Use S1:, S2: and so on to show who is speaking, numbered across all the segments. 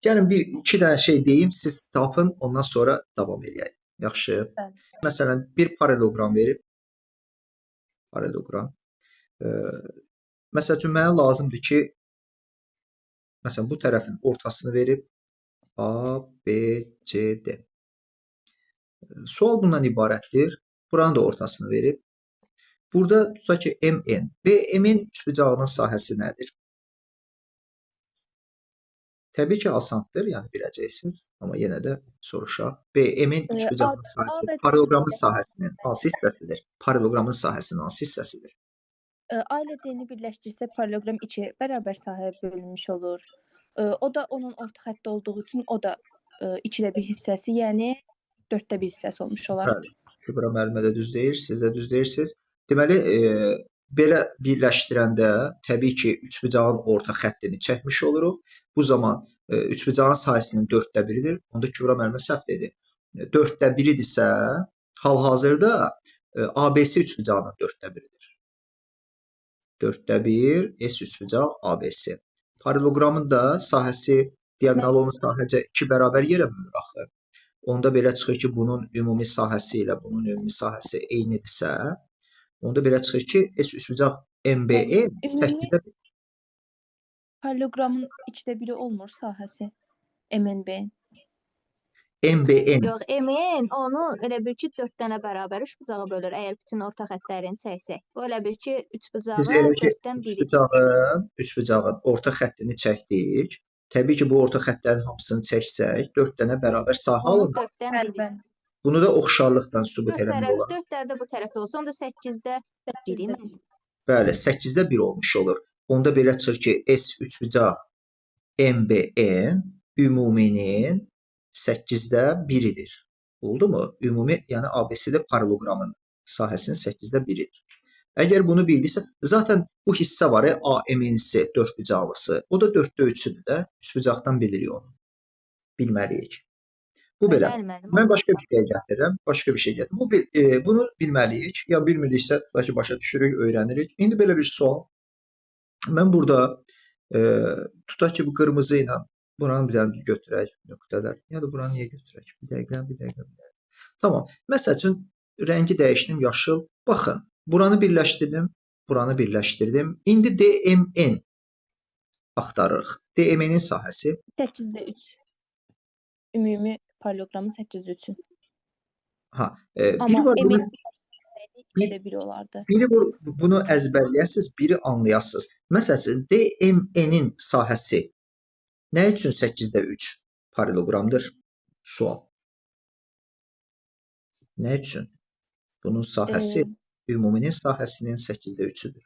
S1: Gəlin iki dənə şey deyim, siz tapın, ondan sonra davam edək. Yaxşı.
S2: Bəli.
S1: Məsələn, bir paralelloqram verib. Paralelloqram. Məsəl üçün mənə lazımdır ki, məsələn bu tərəfin ortasını verib A, B, C, D. Sual bundan ibarətdir. Buranın da ortasını verib. Burada tutaq ki, MN. BM-in üçbucağının sahəsi nədir? Təbii ki, asandır, yəni biləcəksiniz. Amma yenə də soruşaq. BM-in üçbucağının sahəsi paralelloqramın sahəsinin hansı hissəsidir? Paralelloqramın sahəsinin hansı hissəsidir?
S2: A ilə D-ni birləşdirsə paralelloqram 2 bərabər sahəyə bölünmüş olur. O da onun orta xətti olduğu üçün o da 2də 1 hissəsi, yəni 4də 1 hissəsi olmuş olar.
S1: Bəli. Kübra müəllimə də düz deyir, siz də düz deyirsiniz. Deməli, belə birləşdirəndə təbii ki, üçbucağın orta xəttini çəkmiş oluruq. Bu zaman üçbucağın sahəsinin 4də 1-idir. Onda Kübra müəllimə səhv dedi. 4də 1-idirsə, hal-hazırda ABC üçbucağının 4də 1-idir. 4də 1 S üçbucaq ABC. Paralelloqramın da sahəsi diaqonal olan sahəcə 2 bərabər yerə bölünür axı. Onda belə çıxır ki, bunun ümumi sahəsi ilə bunun ümumi sahəsi eynidirsə, onda belə çıxır ki, S üçbucaq MBN 8-də 1.
S2: Paralelloqramın 2də 1-i olmur sahəsi. MNB.
S1: MBN.
S3: Yox, MN onu elə bil ki 4 dənə bərabər üçbucağa bölür. Əgər bütün orta xəttlərini çəksək. O elə bil ki üçbucağı
S1: Biz elə ki
S3: 4-dən 1-i.
S1: üçbucağın orta xəttini çəkdik. Təbii ki, bu orta xəttlərin hamısını çəksək, 4 dənə bərabər sahə alınır.
S3: 4-dən 1-i.
S1: Bunu da oxşarlıqdan sübut eləmək olar.
S3: 4 dənə də bu tərəfdə olsa, onda 8-də 1-i mən.
S1: Bəli, 8-də 1 olmuş olur. Onda belə çıxır ki, S üçbucaq MBN ümuminin 8-də 1-idir. Oldu mu? Ümumi, yəni ABC-də paralelloqramın sahəsinin 8-də 1-idir. Əgər bunu bildiysə, zaten bu hissə var, AMN-si, dördbucaqlısı. O da 4də 3-üdür də. Üçbucaqdan bilirik onu. Bilməliyik. Bu belə. Mən başqa bir şey gətirirəm. Başqa bir şey gətirirəm. Bunu bilməliyik. Ya bilmiriksə, belki başa düşürük, öyrənirik. İndi belə bir sual. Mən burada tutaq ki, bu qırmızı ilə buranı bir dənə götürək nöqtələr. Ya da buranı niyə götürək? Bir dəqiqə. Tamam. Məsəl üçün rəngi dəyişdim, yaşıl. Baxın, buranı birləşdirdim, buranı birləşdirdim. İndi DMN axtarırıq. DMN-in sahəsi
S2: 8-də 3. Ümumi paralelloqramın 8-də 3-ü.
S1: Ha,
S2: Amma
S1: var bunu
S2: 2də 1 olardı.
S1: biri bunu əzbərləyəsiniz, biri anlayasınız. Məsələn, DMN-in sahəsi nə üçün 8-də 3 paralelloqramdır? Sual. Nə üçün? Bunun sahəsi ümuminin sahəsinin 8-də 3-üdür.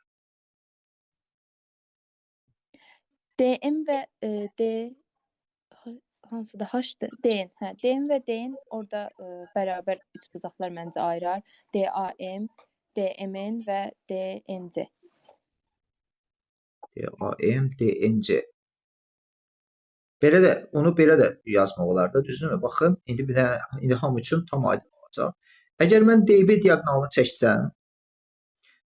S2: DM və D hansıdır? H-dır. DN. Hə, DM və DN orada bərabər üçbucaqlar məncə ayırar. DAM, DMN və DNC.
S1: DAM, DNC. Belə də onu belə də yazmaq olar da, düzdürmü? Baxın, indi hamı üçün tam aydın olacaq. Əgər mən DB diaqonalını çəksəm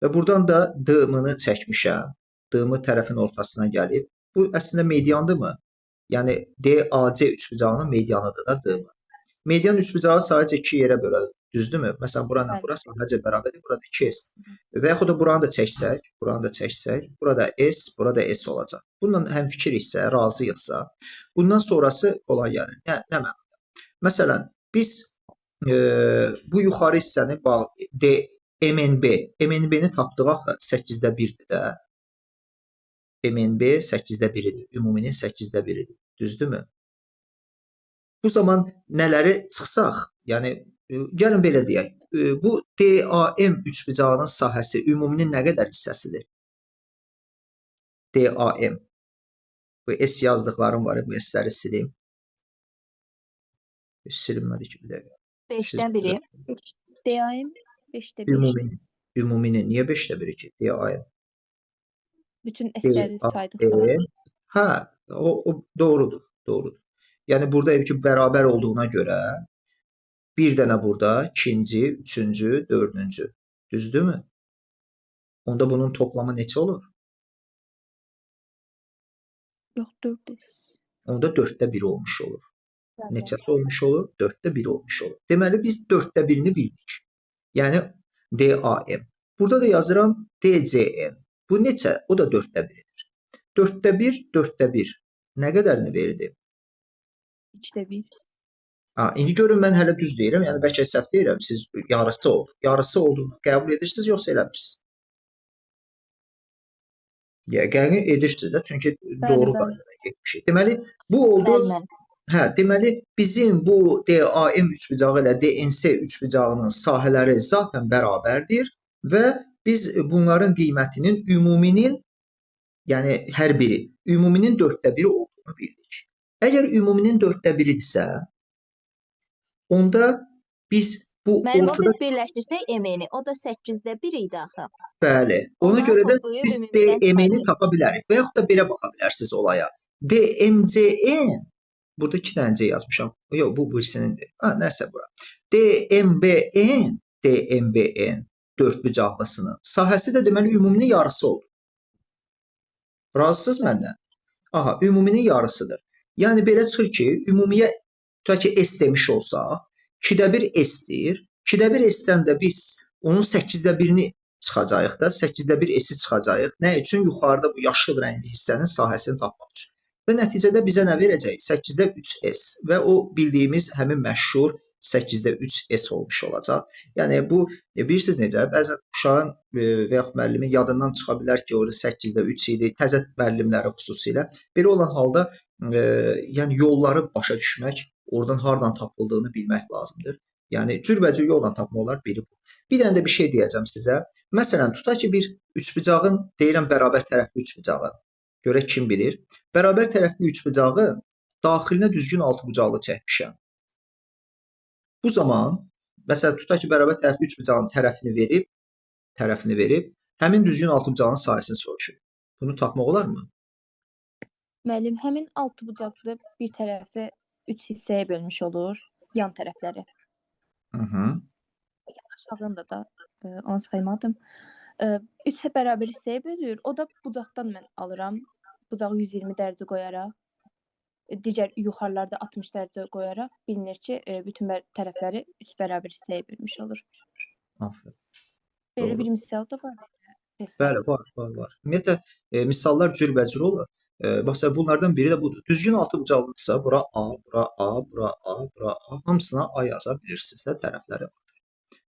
S1: və buradan da DM-ni çəkmişəm, DM tərəfin ortasına gəlib, bu əslində mediandırmı? Yəni DAC üçbucağının medianıdır da DM. Median üçbucağı sadəcə 2 yerə bölür, düzdürmü? Məsələn, buranla bura sadəcə bərabərdir, burada 2S. Və yaxud da buranı da çəksək, burada S, burada S olacaq. Bununla həmfikiriksə, razıyıqsa, bundan sonrası kolay gəlir. Nə mənada? Məsələn, biz bu yuxarı hissəni MNB-ni tapdıq axı 8-də 1-dir də. MNB 8-də 1-idir. Ümuminin 8-də 1-idir. Düzdürmü? Bu zaman nələri çıxsaq, yəni gəlin belə deyək. Bu DAM üçbucağının sahəsi ümuminin nə qədər hissəsidir? DAM. Bu S yazdıqlarım var, bu S-ləri silim. Silinmədi ki, bir dəqiqə.
S3: 5-dən 1-i.
S2: DAM 5-də 1.
S1: Ümuminin niyə 5-də 1-i ki? DAM.
S2: Bütün S-ləri saydıqsa.
S1: Hə, o doğrudur. Yəni burada ki, bərabər olduğuna görə bir dənə burada, ikinci, üçüncü, dördüncü. Düzdürmü? Onda bunun toplamı neçə olur?
S2: Yox, 4S.
S1: onda 4də 1 olmuş olur.
S2: Bəli.
S1: Neçəsi olmuş olur? 4də 1 olmuş olur. Deməli biz 4də 1-ni bildik. Yəni DAM. Burada da yazıram DCN. Bu neçə? O da 4də 1-dir. 4də 1, 4də 1. Nə qədərini verdi?
S2: 3də 1.
S1: İndi görün mən hələ düz deyirəm, yəni bəlkə səhv deyirəm. Siz yarısı oldu. Yarısı olduğunu qəbul edirsiniz yoxsa eləmirsiniz? Qəbul edirsiniz də, çünki doğru qaydadan getmişik. Deməli bu oldu. Deməli bizim bu DAM üçbucağı ilə DNS üçbucağının sahələri zaten bərabərdir və biz bunların qiymətinin ümuminin, yəni hər biri ümuminin 4də 1 olduğunu bildik. Əgər ümuminin 4də 1-idirsə, onda biz bu
S3: Müəllim, o
S1: ortada
S3: biz birləşdirsək M-ni, o da 8də 1 idi axı.
S1: bəli, ona
S3: Ondan
S1: görə də
S3: toplayıb
S1: biz
S3: ümumidən
S1: DM-ni
S3: çıxarırıq.
S1: tapa bilərik və yaxud da belə baxa bilərsiniz olaya. DMCN, burada 2 dənə C yazmışam. Yox, bu birisinindir. Nəsə bura. DMBN dördbucaqlısının sahəsi də deməli ümuminin yarısı oldu. Razısınız məndən? Aha, ümuminin yarısıdır. Yəni belə çıxır ki, ümumiyə tutaq ki S demiş olsaq, 2də 1 S-dir. 2də 1 S-dən də biz onun 8də 1-ni çıxacağıq da, 8də 1 S-i çıxacağıq. Nə üçün? Yuxarıda bu yaşıl rəngli hissənin sahəsini tapmaq üçün. Və nəticədə bizə nə verəcək? 8də 3S və o bildiyimiz həmin məşhur 8də 3S olmuş olacaq. Yəni bu bilirsiniz necə? Bəzən uşağın və yaxud müəllimin yadından çıxa bilər ki, orada 8də 3 idi. Təzə müəllimləri xüsusilə. Belə olan halda yəni yolları başa düşmək, oradan hardan tapıldığını bilmək lazımdır. Yəni cürbəcür yolla tapmaq olar, biri bu. Bir dənə də bir şey deyəcəm sizə. Məsələn, tutaq ki bir üçbucağın, deyirəm bərabər tərəfli üçbucağın. Görək kim bilir. Bərabər tərəfli üçbucağın daxilinə düzgün altıbucaqlı çəkmişəm. Bu zaman, məsələn, tutaq ki bərabər tərəfli üçbucağın tərəfini verib, həmin düzgün altıbucağın sahəsini soruşur. Bunu tapmaq olarmı?
S2: Müəllim, həmin altıbucaqlı bir tərəfi 3 hissəyə bölmüş olur, yan tərəfləri. Aşağında da onu saymadım. 3 bərabər hissəyə bölür. O da bucaqdan mən alıram. Bucağı 120 dərəcə qoyaraq, digər yuxarılarda 60 dərəcə qoyaraq bilinir ki, bütün tərəfləri 3 bərabər hissəyə bölmüş olur.
S1: Aferin.
S2: Belə bir misal da var.
S1: Bəli, var. Ümumiyyətlə misallar cürbəcür olur. Baxsa bunlardan biri də budur. Düzgün altıbucaqlıdırsa bura A, bura A, bura A, bura A, hamısına A yaza bilirsinizsə tərəfləri vardır.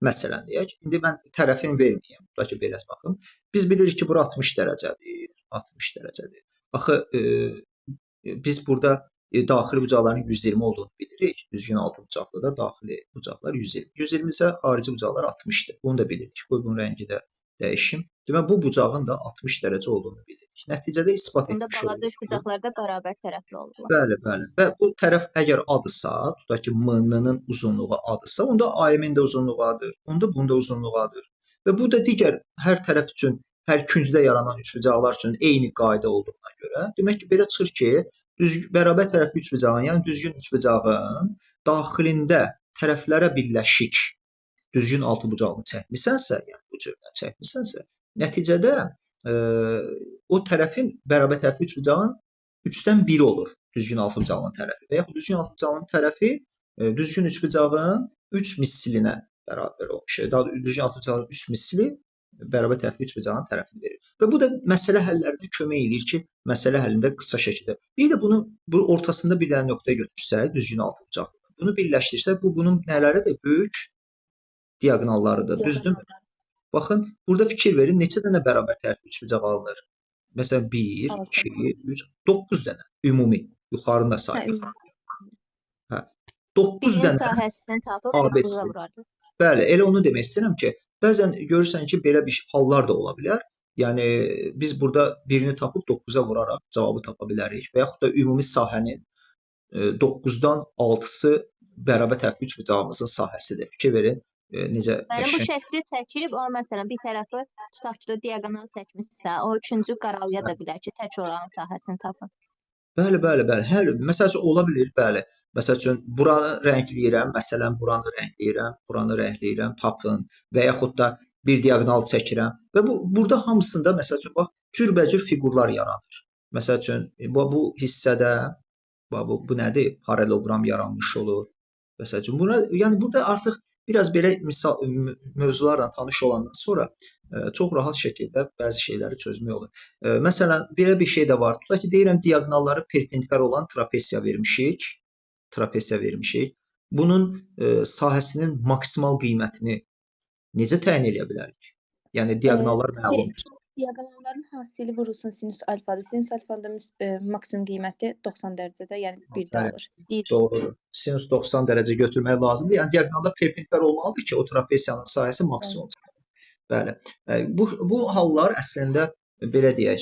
S1: Məsələn deyək, indi mən tərəfini verməyəm. Tutaq ki belə baxın. Biz bilirik ki bura 60 dərəcədir. 60 dərəcədir. Axı biz burada daxili bucaqların 120 olduğunu bilirik. Düzgün altıbucaqlıda daxili bucaqlar 120. 120 isə xarici bucaqlar 60-dır. Bunu da bilirik. Qoy bunun rəngi də dəyişim. Demək bu bucağın da 60 dərəcə olduğunu bilirik. Nəticədə isbat etmiş
S3: oluruz. Onda balaca bucaqlarda bərabər tərəfli olurlar.
S1: Bəli. Və bu tərəf əgər A-dırsa, tutaq ki M-nın uzunluğu A-dırsa, onda AM-in də uzunluğu A-dır. Onda bunun da uzunluğu A-dır. Və bu da digər hər tərəf üçün, hər küncdə yaranan üçbucaqlar üçün eyni qayda olduğuna görə, demək ki belə çıxır ki, bərabər tərəfli üçbucağın, yəni düzgün üçbucağın daxilində tərəflərə birləşik düzgün altıbucaqlı çəkmisənsə, yəni bu cürdən çəkmisənsə, nəticədə o tərəfin bərabər tərəfli üçbucağın 3-dən 1 olur düzgün altıbucaqlının tərəfi və yaxud düzgün altıbucaqlının tərəfi düzgün üçbucağın 3 mislinə bərabər olmuş. Daha düzgün altıbucaqlının 3 misli bərabər tərəfli üçbucağın tərəfini verir. Və bu da məsələ həllərində kömək edir ki, məsələ həllində qısa şəkildə. Bir də bunu ortasında bir dənə nöqtə götürsək, düzgün altıbucaqlı. Bunu birləşdirsək, bu bunun nələridir? Böyük diaqonallarıdır, düzdürmü? Baxın, burada fikir verin, neçə dənə bərabər tərəfli üçbucaq alınır? Məsələn, 1, 2, 3, 9 dənə ümumi, yuxarında sayılır. 9 dənə
S3: sahəsini tapıb 9-a vurardı.
S1: Bəli, elə onu demək istəyirəm ki, bəzən görürsən ki, belə bir hallar da ola bilər. Yəni, biz burada birini tapıb 9-a vuraraq cavabı tapa bilərik və yaxud da ümumi sahənin 9-dan 6-sı bərabər tərəfli üçbucağımızın sahəsidir. Fikir verin, necə
S3: bu şəkli çəkib, o məsələn bir tərəfi tutaq ki, diaqonal çəkmişsə, o üçüncü qaralaya da bilər ki, tək oranın sahəsini tapın.
S1: Bəli. Hər məsəl üçün ola bilir, bəli. Məsəl üçün buranı rəngləyirəm, məsələn buranı rəngləyirəm, tapın və yaxud da bir diaqonal çəkirəm və burada hamısında məsəl üçün bax cürbəcür fiqurlar yaranır. Məsəl üçün bu hissədə Bu nədir? Paralelloqram yaranmış olur. Məsələn, yəni burada artıq biraz belə mövzularla tanış olandan sonra çox rahat şəkildə bəzi şeyləri çözmək olur. Məsələn, belə bir şey də var. Tutaq ki, deyirəm diaqonalları perpendikülar olan trapesiya vermişik. Bunun sahəsinin maksimal qiymətini necə təyin edə bilərik? Yəni diaqonallar məlumdur.
S2: Diaqonalların hasili vurulsun sinüs alfadır. Sinüs alfanın maksimum qiyməti 90 dərəcədə, yəni 1-də alır.
S1: Doğrudur. Sinüs 90 dərəcə götürmək lazımdır. Yəni diaqonalda perpendikülar olmalıdır ki, o trapesiyanın sahəsi maksimum olsun. Bəli. Bu hallar əslində belə deyək,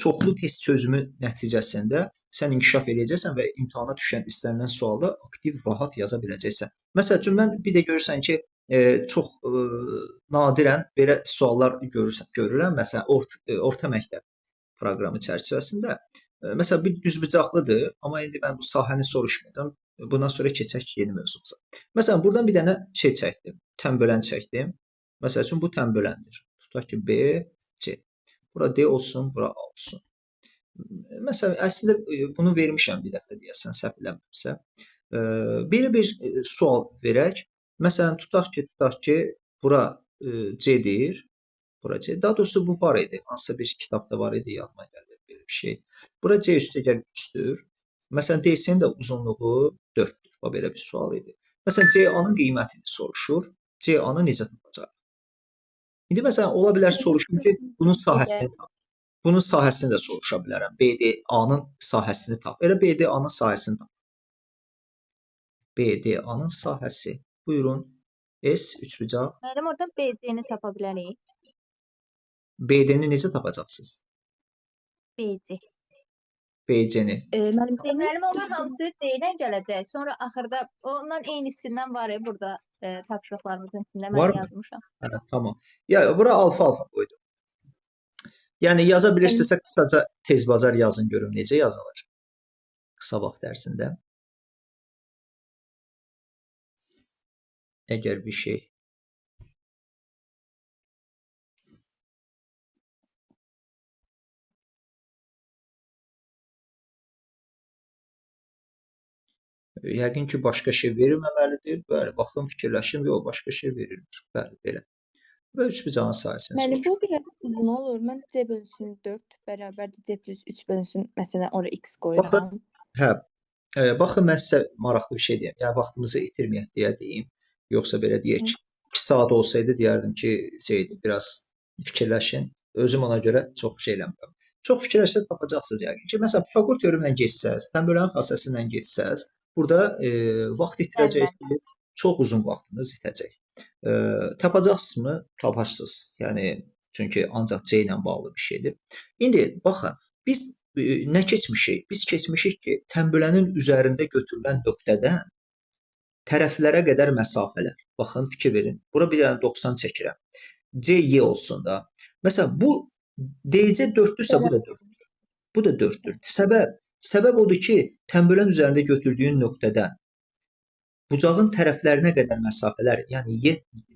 S1: çoxlu test çözümü nəticəsində sən inkişaf edəcəksən və imtahana düşən istənilən sualda aktiv, rahat yaza biləcəksən. Məsəl üçün mən bir də görürsən ki, çox nadirən belə suallar görürəm. Məsələn, orta məktəb proqramı çərçivəsində. Məsələn, bir düzbucaqlıdır, amma indi mən bu sahəni soruşmayacağam. Bundan sonra keçək yeni mövzumuza. Məsələn, buradan bir dənə şey çəkdim, tənbölən çəkdim. Məsəl üçün bu tənböləndir. Tutaq ki, B, C. Bura D olsun, bura A olsun. Məsələn, əslində bunu vermişəm bir dəfə deyəsən, səhv eləmirəmsə. Belə bir sual verək. Məsələn, tutaq ki, bura C-dir, bura C. Daha doğrusu bu var idi. Hansısa bir kitabda var idi, yadıma gəlir belə bir şey. Bura C üstəgəl 3-dür. Məsələn, DC-nin də uzunluğu 4-dür. Bu belə bir sual idi. Məsələn, CA-nın qiymətini soruşur. CA-nı necə tapacaq? İndi məsələn, ola bilər soruşum ki, bunun sahəsini də soruşa bilərəm. BDA-nın sahəsini tap. Elə BDA-nın sahəsini tap. BDA-nın sahəsi. Buyurun. S üçbucaq.
S3: Müəllim, oradan BC-ni tapa bilərik.
S1: BD-ni necə tapacaqsınız?
S3: BC.
S1: BC-ni.
S3: Müəllim, onlar hamısı D-ilə gələcək. Sonra axırda ondan eynisindən var burada tapşırıqlarımızın içində mən yazmışam.
S1: Hə, tamam. Ya bura alfa qoydum. Yəni yaza bilirsinizsə qısaca tez bazar yazın görüm necə yazılır. Qısa vaxt ərzində. Əgər bir şey yəqin ki, başqa şey verilməməlidir. Bəli, baxın, fikirləşin, yox, başqa şey verilir. Bəli, belə. Və üçbucağın sahəsini
S2: soruşur. Bu biraz uzun olur. Mən C bölünsün 4 bərabərdir C plus 3 bölünsün, məsələn, oraya x qoyuram.
S1: Hə, baxın, mən sizə maraqlı bir şey deyəm. Yəni, vaxtımızı itirməyək deyə deyim. Yoxsa belə deyək, 2 saat olsaydı deyərdim ki, biraz fikirləşin. Özüm ona görə çox şey eləmirəm. Çox fikirləşsə tapacaqsınız yəqin ki. Məsələn, Pifaqor teoremindən keçsəz, tənbölən xassəsindən keçsəz, burada vaxt itirəcəksiniz, çox uzun vaxtınız itəcək. Tapacaqsınızmı? Taparsınız. Yəni, çünki ancaq C ilə bağlı bir şeydir. İndi, baxın, biz nə keçmişik? Biz keçmişik ki, tənbölənin üzərində götürülən nöqtədən tərəflərə qədər məsafələr. Baxın, fikir verin. Bura bir dənə 90 çəkirəm. CY olsun da. Məsələn, bu DC 4-dürsə, bu da 4-dür. Bu da 4-dür. Səbəb odur ki, tənbölən üzərində götürdüyün nöqtədən bucağın tərəflərinə qədər məsafələr, yəni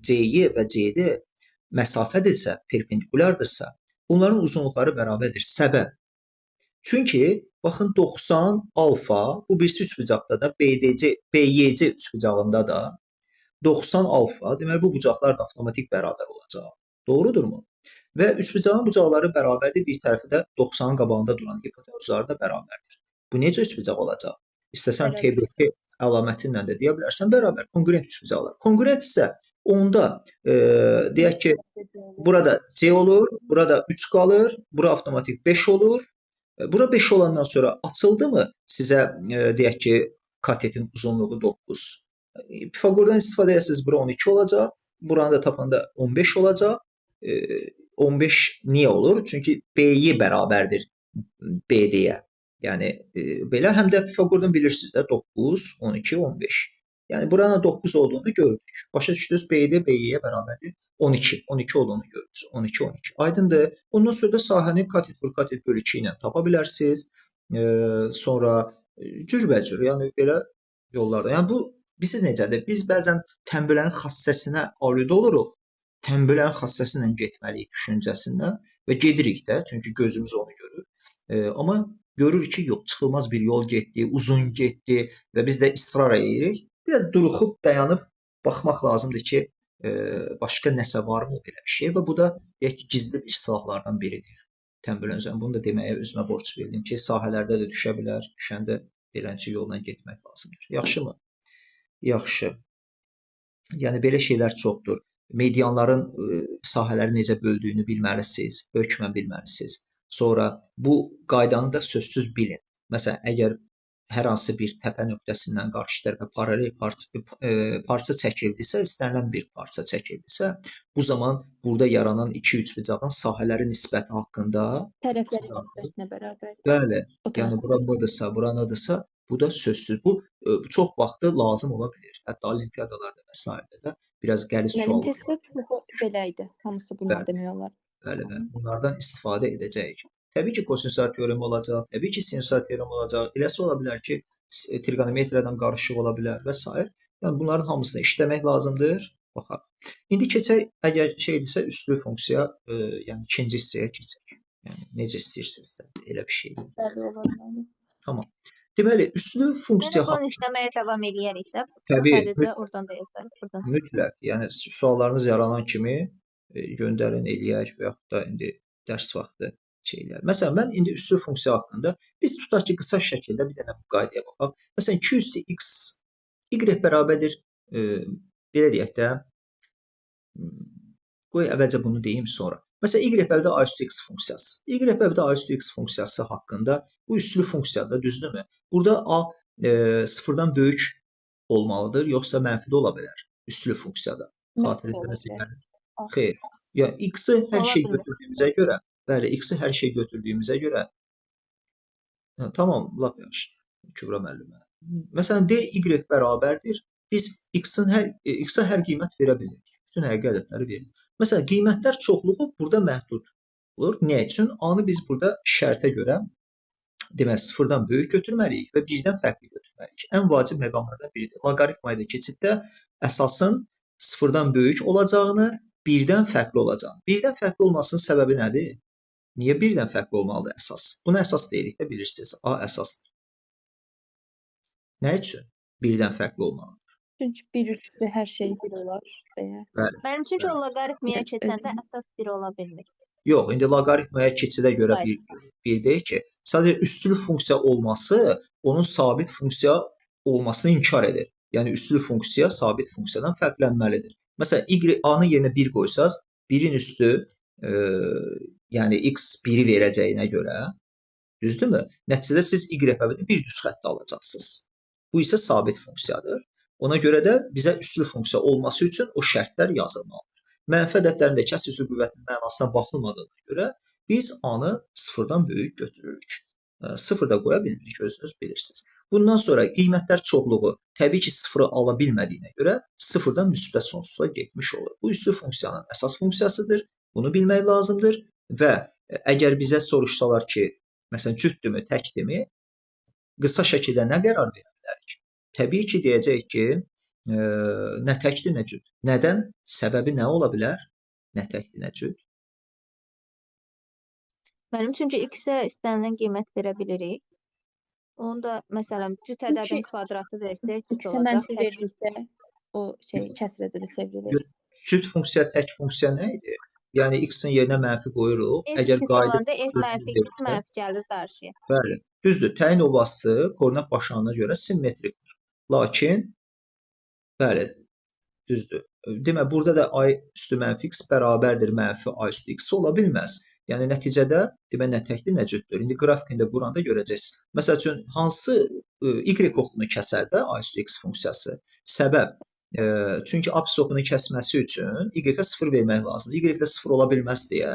S1: CY və CD məsafədirsə, perpendikulardırsa, bunların uzunluqları bərabərdir. Səbəb. Çünki, baxın, 90 alfa, bu birisi üçbucaqda da, BYC üçbucağında da 90 alfa, deməli, bu bucaqlar da avtomatik bərabər olacaq. Doğrudurmu? Və üçbucağın bucaqları bərabərdir, bir tərəfi də 90-ın qabağında duran hipotenuzları da bərabərdir. Bu necə üçbucaq olacaq? İstəsən TBT əlaməti ilə də deyə bilərsən, bərabər, konkurent üçbucaqlar. Konkurent isə onda deyək ki, burada C olur, burada 3 qalır, bura avtomatik 5 olur. Bura 5 olandan sonra açıldı mı sizə deyək ki, katetin uzunluğu 9. Pifaqordan istifadə etsiniz, bura 12 olacaq. Buranı da tapanda 15 olacaq. 15 niyə olur? Çünki BY bərabərdir BD-yə. Yəni, belə həm də Pifaqordan bilirsiniz də 9, 12, 15. Yəni, buranın 9 olduğunu gördük. Başa düşdünüz, BD BY-yə bərabərdir 12. 12 olduğunu gördünüz. 12, 12. Aydındır. Ondan sonra da sahəni katet vur katet bölü 2 ilə tapa bilərsiniz. Sonra cürbəcür, yəni belə yollarda. Yəni, bu, bilirsiniz necədir? Biz bəzən tənbölənin xassəsinə aludə oluruq. Tənbölənin xassəsi ilə getməliyik düşüncəsindən və gedirik də, çünki gözümüz onu görür. Amma görürük ki, yox, çıxılmaz bir yol getdi, uzun getdi və biz də israr edirik. Biraz duruxub, dayanıb baxmaq lazımdır ki, başqa nəsə varmı belə bir şey və bu da deyək ki, gizli bir silahlardan biridir. Tənbül özüm. Bunu da deməyə özümə borc verdim ki, sahələrdə də düşə bilər, düşəndə beləncə yolla getmək lazımdır. Yaxşımı? Yaxşı. Yəni belə şeylər çoxdur. Medianların sahələri necə böldüyünü bilməlisiniz, hökmən bilməlisiniz. Sonra bu qaydanı da sözsüz bilin. Məsələn, əgər hər hansı bir təpə nöqtəsindən qarşı tərəfə paralel parça çəkildisə, istənilən bir parça çəkildisə, bu zaman burada yaranan iki üçbucağın sahələri nisbəti haqqında
S2: Tərəflərin nisbətinə bərabərdir.
S1: bəli,
S2: O
S1: yəni
S2: tərəf.
S1: bura buradırsa, bura nədirsə, bu da sözsüz. Bu çox vaxtı lazım ola bilər. Hətta olimpiyadalarda və sairədə də biraz qəliz
S2: Mənim
S1: sual.
S2: testlər çoxu belə idi. Hamısı bundan demək olar.
S1: Bəli, bəli. Bunlardan istifadə edəcəyik. Təbii ki, kosinüslər teoremi olacaq, təbii ki, sinüslər teoremi olacaq. Eləsi ola bilər ki, trigonometriyadan qarışıq ola bilər və s. Yəni bunların hamısını işləmək lazımdır. Baxaq. İndi keçək, əgər şeydirsə, üslü funksiya, yəni ikinci hissəyə keçək. Yəni necə istəyirsinizsə, elə bir şeydir.
S2: Bəli, olar.
S1: Tamam. Deməli, üslü funksiya
S3: Yəni bunu işləməyə davam eləyərik də.
S1: Təbii,
S3: Sadəcə oradan da yazarıq, buradan.
S1: mütləq. Yəni suallarınız yaranan kimi göndərin, eləyək və yaxud da indi dərs vaxtı şeylər. Məsələn, mən indi üslü funksiya haqqında biz tutaq ki, qısa şəkildə bir dənə bu qaydaya baxaq. Məsələn, 2 x y bərabərdir belə deyək də qoy əvvəlcə bunu deyim sonra. Məsələn, y bərabərdir a üstü x funksiyası. Y bərabərdir a üstü x funksiyası haqqında bu üslü funksiyadır, düzdürmü? Burada a sıfırdan böyük olmalıdır, yoxsa mənfi də ola bilər üslü funksiyada. Xatirədə çəkərik. Xeyr. Ya x-i hər şey götürdüyümüzə görə, bəli, x-i hər şey götürdüyümüzə görə tamam, lap yaxşı. Kübra müəllimə. Məsələn, dy bərabərdir. Biz x-a hər qiymət verə bilirik. Bütün həqiqətləri veririk. Məsələn, qiymətlər çoxluğu burada məhduddur. Nə üçün? A-nı biz burada şərtə görə demək sıfırdan böyük götürməliyik və birdən fərqli götürməliyik. Ən vacib məqamlardan biridir. Loqaritma ilə keçiddə əsasın sıfırdan böyük olacağını, birdən fərqli olacağını. Birdən fərqli olmasının səbəbi nədir? Niyə birdən fərqli olmalıdır əsas? Buna əsas deyirik də, bilirsiniz. A əsasdır. Nə üçün birdən fərqli olmalıdır?
S2: Çünki bir üstü hər şey bir olar deyə.
S1: Bəli.
S3: Mənim üçün o loqaritmaya keçəndə əsas bir ola bilmir.
S1: Yox, indi loqaritmaya keçidə görə bir deyək ki, sadəcə üslü funksiya olması onun sabit funksiya olmasını inkar edir. Yəni üslü funksiya sabit funksiyadan fərqlənməlidir. Məsələn, a-nı yerinə 1 qoysaz, 1-in üstü yəni x 1-i verəcəyinə görə, düzdürmü? Nəticədə siz y bərabərdir bir düz xətt alacaqsınız. Bu isə sabit funksiyadır. Ona görə də bizə üslü funksiya olması üçün o şərtlər yazılmalıdır. Mənfi ədədlərində kəsr qüvvətinin mənasına baxılmadığına görə biz a-nı sıfırdan böyük götürürük. Sıfır da qoya bilmirik, özünüz bilirsiniz. Bundan sonra qiymətlər çoxluğu təbii ki, sıfırı ala bilmədiyinə görə sıfırdan müsbət sonsuza getmiş olur. Bu üslü funksiyanın əsas funksiyasıdır. Bunu bilmək lazımdır və əgər bizə soruşsalar ki, məsələn, cütdürmü, təkdirmi, qısa şəkildə nə qərar verə bilərik? Təbii ki, deyəcək ki, nə təkdir, nə cüt. Nədən? Səbəbi nə ola bilər? Nə təkdir, nə cüt?
S3: Mənim üçün x-ə istənilən qiymət verə bilirik. Onu da məsələn cüt ədədin kvadratı versək, cüt
S2: X-ə
S3: olacaq.
S2: mənfi verdikdə o şey kəsr ədədi çevrilir.
S1: Cüt funksiya, tək funksiya nə idi? Yəni x-in yerinə mənfi qoyuruq. Əgər qayda
S3: f mənfi x mənfi gəlir qarşıya.
S1: Bəli, düzdür. Təyin obası koordinat başlanğına görə simmetrikdir. Lakin bəli, düzdür. Demə burada da a üstü mənfi x bərabərdir mənfi a üstü x ola bilməz. Yəni nəticədə demə nə təkdir, nə cütdür. İndi qrafikində quranda görəcəksiniz. Məsəl üçün hansı y oxunu kəsər də a üstü x funksiyası? Səbəb çünki apsis oxunu kəsməsi üçün y-ə 0 vermək lazımdır. Y-də 0 ola bilməz deyə.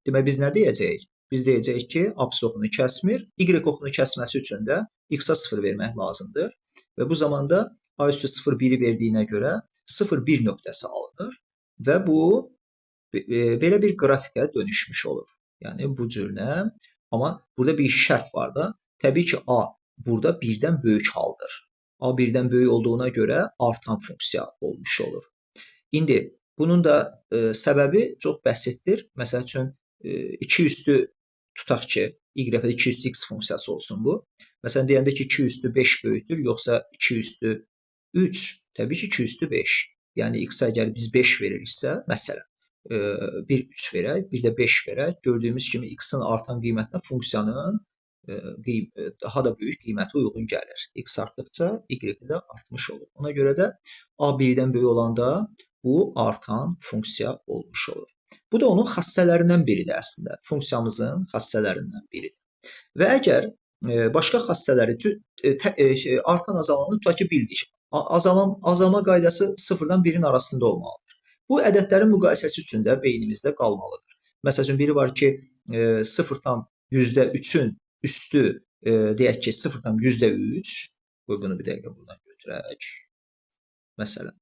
S1: Demək biz nə deyəcəyik? Biz deyəcəyik ki, apsis oxunu kəsmir. Y oxunu kəsməsi üçün də x-a 0 vermək lazımdır. Və bu zamanda a üstü 0 1-i verdiyinə görə 0 1 nöqtəsi alınır və bu belə bir qrafikə dönüşmüş olur. Yəni bu cürlə. Amma burada bir şərt var da. Təbii ki, a burada 1-dən böyük haldır. A 1-dən böyük olduğuna görə artan funksiya olmuş olur. İndi bunun da səbəbi çox bəsitdir. Məsəl üçün 2 üstü tutaq ki, y-də 2 üstü x funksiyası olsun bu. Məsələn, deyəndə ki, 2 üstü 5 böyükdür, yoxsa 2 üstü 3, təbii ki, 2 üstü 5. Yəni, x əgər biz 5 veririksə, məsələn, bir 3 verək, bir də 5 verək, gördüyümüz kimi x-in artan qiymətinə funksiyanın daha da böyük qiyməti uyğun gəlir. X artdıqca y də artmış olur. Ona görə də a 1-dən böyük olanda bu artan funksiya olmuş olur. Bu da onun xassələrindən biridir əslində. Funksiyamızın xassələrindən biridir. Və əgər başqa xassələri artan azalanı tutaq ki, bildik. Azalma qaydası 0-dan 1-in arasında olmalıdır. Bu ədədlərin müqayisəsi üçün də beynimizdə qalmalıdır. Məsəl üçün, biri var ki, 0,3-ün üstü, deyək ki, 0,3. Qoy bunu bir dəqiqə buradan götürək. Məsələn,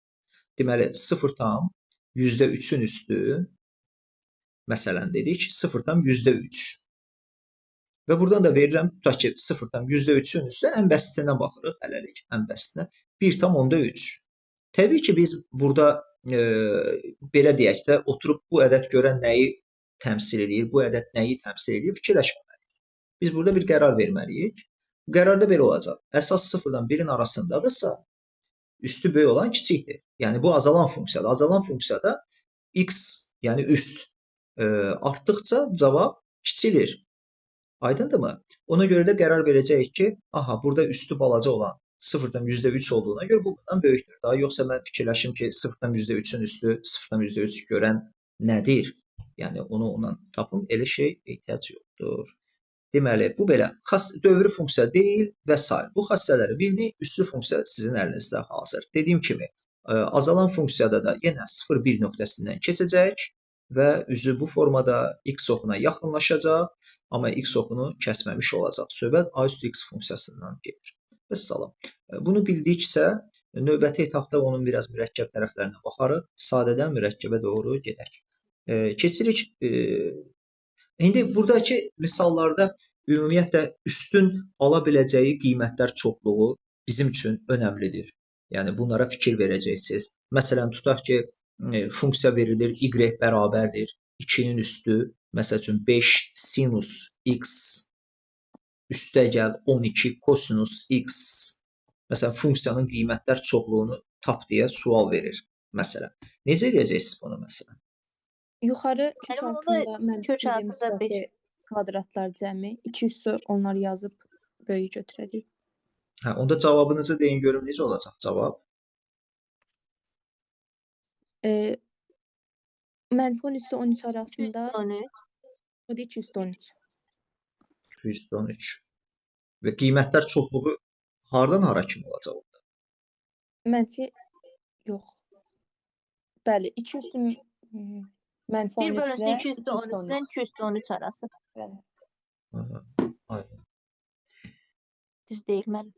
S1: deməli, 0,3-ün üstü, məsələn, dedik, 0,3. Və buradan da verirəm, tutaq ki, 0,3-ün üstü ən bəsitindən baxırıq, hələlik, ən bəsitinə 1,3. Təbii ki, biz burada belə deyək də, oturub bu ədəd görən nəyi təmsil edir, bu ədəd nəyi təmsil edir, fikirləşməliyik. Biz burada bir qərar verməliyik. Bu qərarda belə olacaq. Əsas 0-dan 1-in arasındadırsa, üstü böyük olan kiçikdir. Yəni, bu azalan funksiyadır. Azalan funksiyada x, yəni üst artdıqca cavab kiçilir. Aydındırmı? Ona görə də qərar verəcəyik ki, aha, burada üstü balaca olan 0,3 olduğuna görə bu bundan böyükdür. Daha yoxsa mən fikirləşim ki, 0,3-ün üstü 0,3 görən nədir? Yəni, onu ondan tapım, elə şey ehtiyac yoxdur. Deməli, bu belə dövrü funksiya deyil və s. Bu xassələri bildik, üstü funksiya sizin əlinizdə hazır. Dediyim kimi, azalan funksiyada da yenə 0,1 nöqtəsindən keçəcək və üzü bu formada x oxuna yaxınlaşacaq, amma x oxunu kəsməmiş olacaq. Söhbət a üstü x funksiyasından gedir. Vəssalam. Bunu bildiksə, növbəti etapda onun biraz mürəkkəb tərəflərinə baxarıq. Sadədən mürəkkəbə doğru gedək. Keçirik. İndi buradakı misallarda ümumiyyətlə üstün ala biləcəyi qiymətlər çoxluğu bizim üçün önəmlidir. Yəni, bunlara fikir verəcəksiniz. Məsələn, tutaq ki, funksiya verilir, y bərabərdir 2-nin üstü, məsəl üçün 5 sinus x üstə gəl 12 kosinus x. Məsələn, funksiyanın qiymətlər çoxluğunu tap deyə sual verir. Məsələn, necə edəcəksiniz bunu məsələn?
S2: Yuxarı kök altında mənfi
S3: kök altında
S2: müsbəti kvadratlar cəmi 2 üstü onlar yazıb böyük götürərik.
S1: Hə, onda cavabınızı deyin görüm necə olacaq cavab?
S2: Mənfi 13 ilə 13 arasında
S3: 13.
S2: o da 2 üstü 13.
S1: 213. Və qiymətlər çoxluğu hardan hara kimi olacaq orada?
S2: Mənfi yox. Bəli, 2 üstü mənfi 13 ilə
S3: 2 üstü 13-dən 2 üstü 13 arası.
S2: Bəli.
S1: Aynen.
S3: Düz deyil mənim.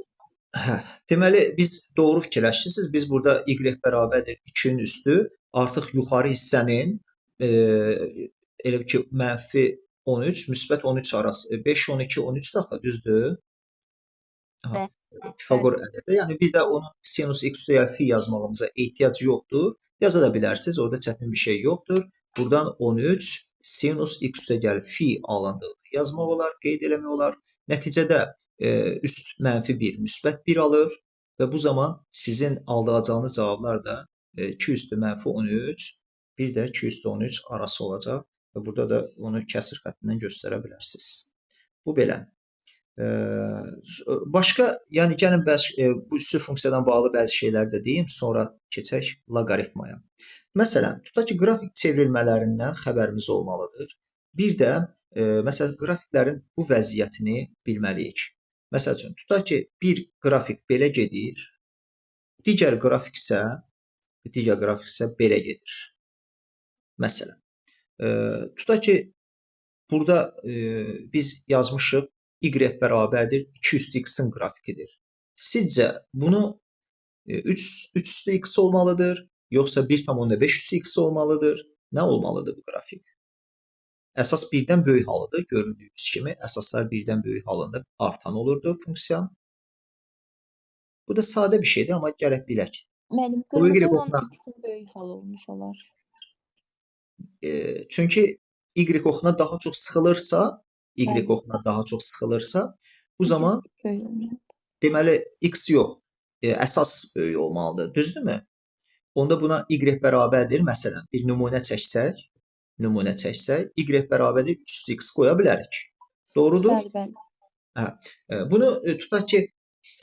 S1: Hə, deməli biz doğru fikirləşirsiniz. Biz burada y bərabərdir 2-nin üstü artıq yuxarı hissənin elə ki mənfi 13, müsbət 13 arası 5, 12, 13 daxil düzdür?
S3: Bəli.
S1: Pifaqor ədədi. Yəni biz də onu sinus x ya fi yazmağımıza ehtiyac yoxdur. Yaza da bilərsiniz. Orada çətin bir şey yoxdur. Buradan 13 sinus x gəl fi alındığını yazmaq olar, qeyd eləmək olar. Nəticədə üst mənfi 1, müsbət 1 alır və bu zaman sizin aldığınız cavablar da 2 üstü mənfi 13, bir də 2 üstü 13 arası olacaq və burada da onu kəsir xəttindən göstərə bilərsiniz. Bu belə. Başqa, yəni gəlin bu üstü funksiyadan bağlı bəzi şeylər də deyim, sonra keçək loqaritmaya. Məsələn, tutaq ki, qrafik çevrilmələrindən xəbərimiz olmalıdır. Bir də, məsələn, qrafiklərin bu vəziyyətini bilməliyik. Məsəl üçün, tutaq ki, bir qrafik belə gedir, digər qrafik isə belə gedir. Məsələn, tutaq ki, burada biz yazmışıq, y bərabərdir 2 üstü x-in qrafikidir. Sizcə, bunu 3 üstü x olmalıdır, yoxsa 1,5 üstü x olmalıdır? Nə olmalıdır bu qrafik? Əsas 1-dən böyük halıdır. Görüldüyünüz kimi, əsaslar 1-dən böyük halında artan olurdu funksiya. Bu da sadə bir şeydir, amma gərək bilək.
S2: Mənim qırmızı olan x-in böyük halı olmuş olar.
S1: Çünki y oxuna daha çox sıxılırsa, y
S2: Bəli.
S1: oxuna daha çox sıxılırsa, bu
S2: İkiz
S1: zaman
S2: böyük olmalı.
S1: deməli x yox, əsas böyük olmalıdır. Düzdürmü? Onda buna y bərabərdir. Məsələn, bir nümunə çəksək, y bərabərdir 3x qoya bilərik. Doğrudur?
S2: Bəli, bəli.
S1: Hə. Bunu tutaq ki,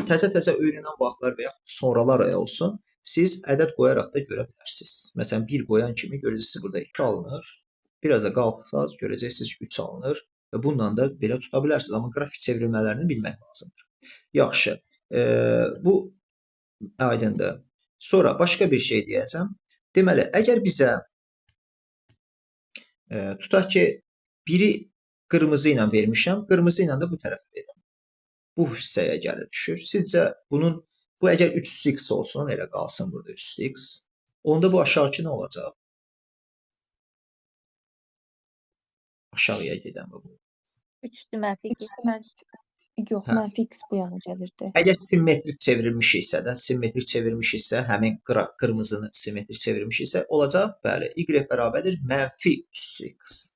S1: təzə-təzə öyrənən vaxtlar və ya sonralar olsun, siz ədəd qoyaraq da görə bilərsiniz. Məsələn, 1 qoyan kimi görəcəksiniz burada 2 alınır. Biraz da qalxsaz görəcəksiniz 3 alınır və bununla da belə tuta bilərsiniz. Amma qrafik çevrilmələrini bilmək lazımdır. Yaxşı. Bu aydındır. Sonra başqa bir şey deyəcəm. Deməli, əgər bizə tutaq ki, biri qırmızı ilə vermişəm, qırmızı ilə də bu tərəfə verirəm. Bu hissəyə gəlir düşür. Sizcə bunun bu əgər 3x olsun, elə qalsın burada 3x. Onda bu aşağıki nə olacaq? Aşağıya gedən bu.
S3: 3-dü mənfi 2.
S2: İkisi mənfi. Yox,
S1: Hə.
S2: mənfi x bu yana gəlirdi.
S1: Əgər simmetrik çevrilmiş isə, həmin qırmızını simmetrik çevrilmiş isə olacaq, bəli, y bərabərdir mənfi 3x.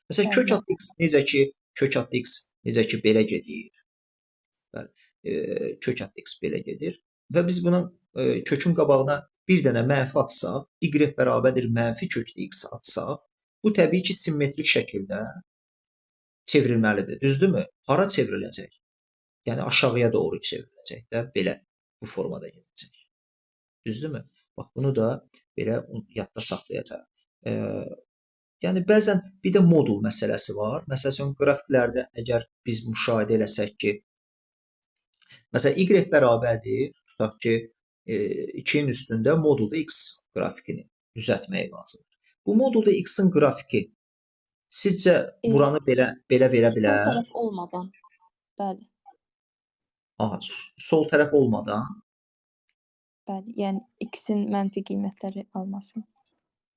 S1: Məsələn, kök
S2: Bəli.
S1: adlı x necə ki belə gedir. Bəli, kök adlı x belə gedir və biz bunun kökün qabağına bir dənə mənfi atsaq, y bərabərdir mənfi köklü x atsaq, bu təbii ki simmetrik şəkildə çevrilməlidir. Düzdürmü? Hara çevriləcək? Yəni aşağıya doğru çevriləcək də, belə bu formada gedəcək. Düzdürmü? Bax bunu da belə yadda saxlayacaq. Yəni bəzən bir də modul məsələsi var. Məsələn, qrafiklərdə əgər biz müşahidə eləsək ki, məsələn y bərabərdir, tutaq ki 2-nin üstündə modulda x qrafikini düzəltmək lazımdır. Bu modulda x-in qrafiki sizcə buranı belə verə
S2: Sol
S1: bilər?
S2: tərəf olmadan. Bəli.
S1: Aha, sol tərəf olmadan.
S2: Bəli. Yəni x-in mənfi qiymətləri almasın.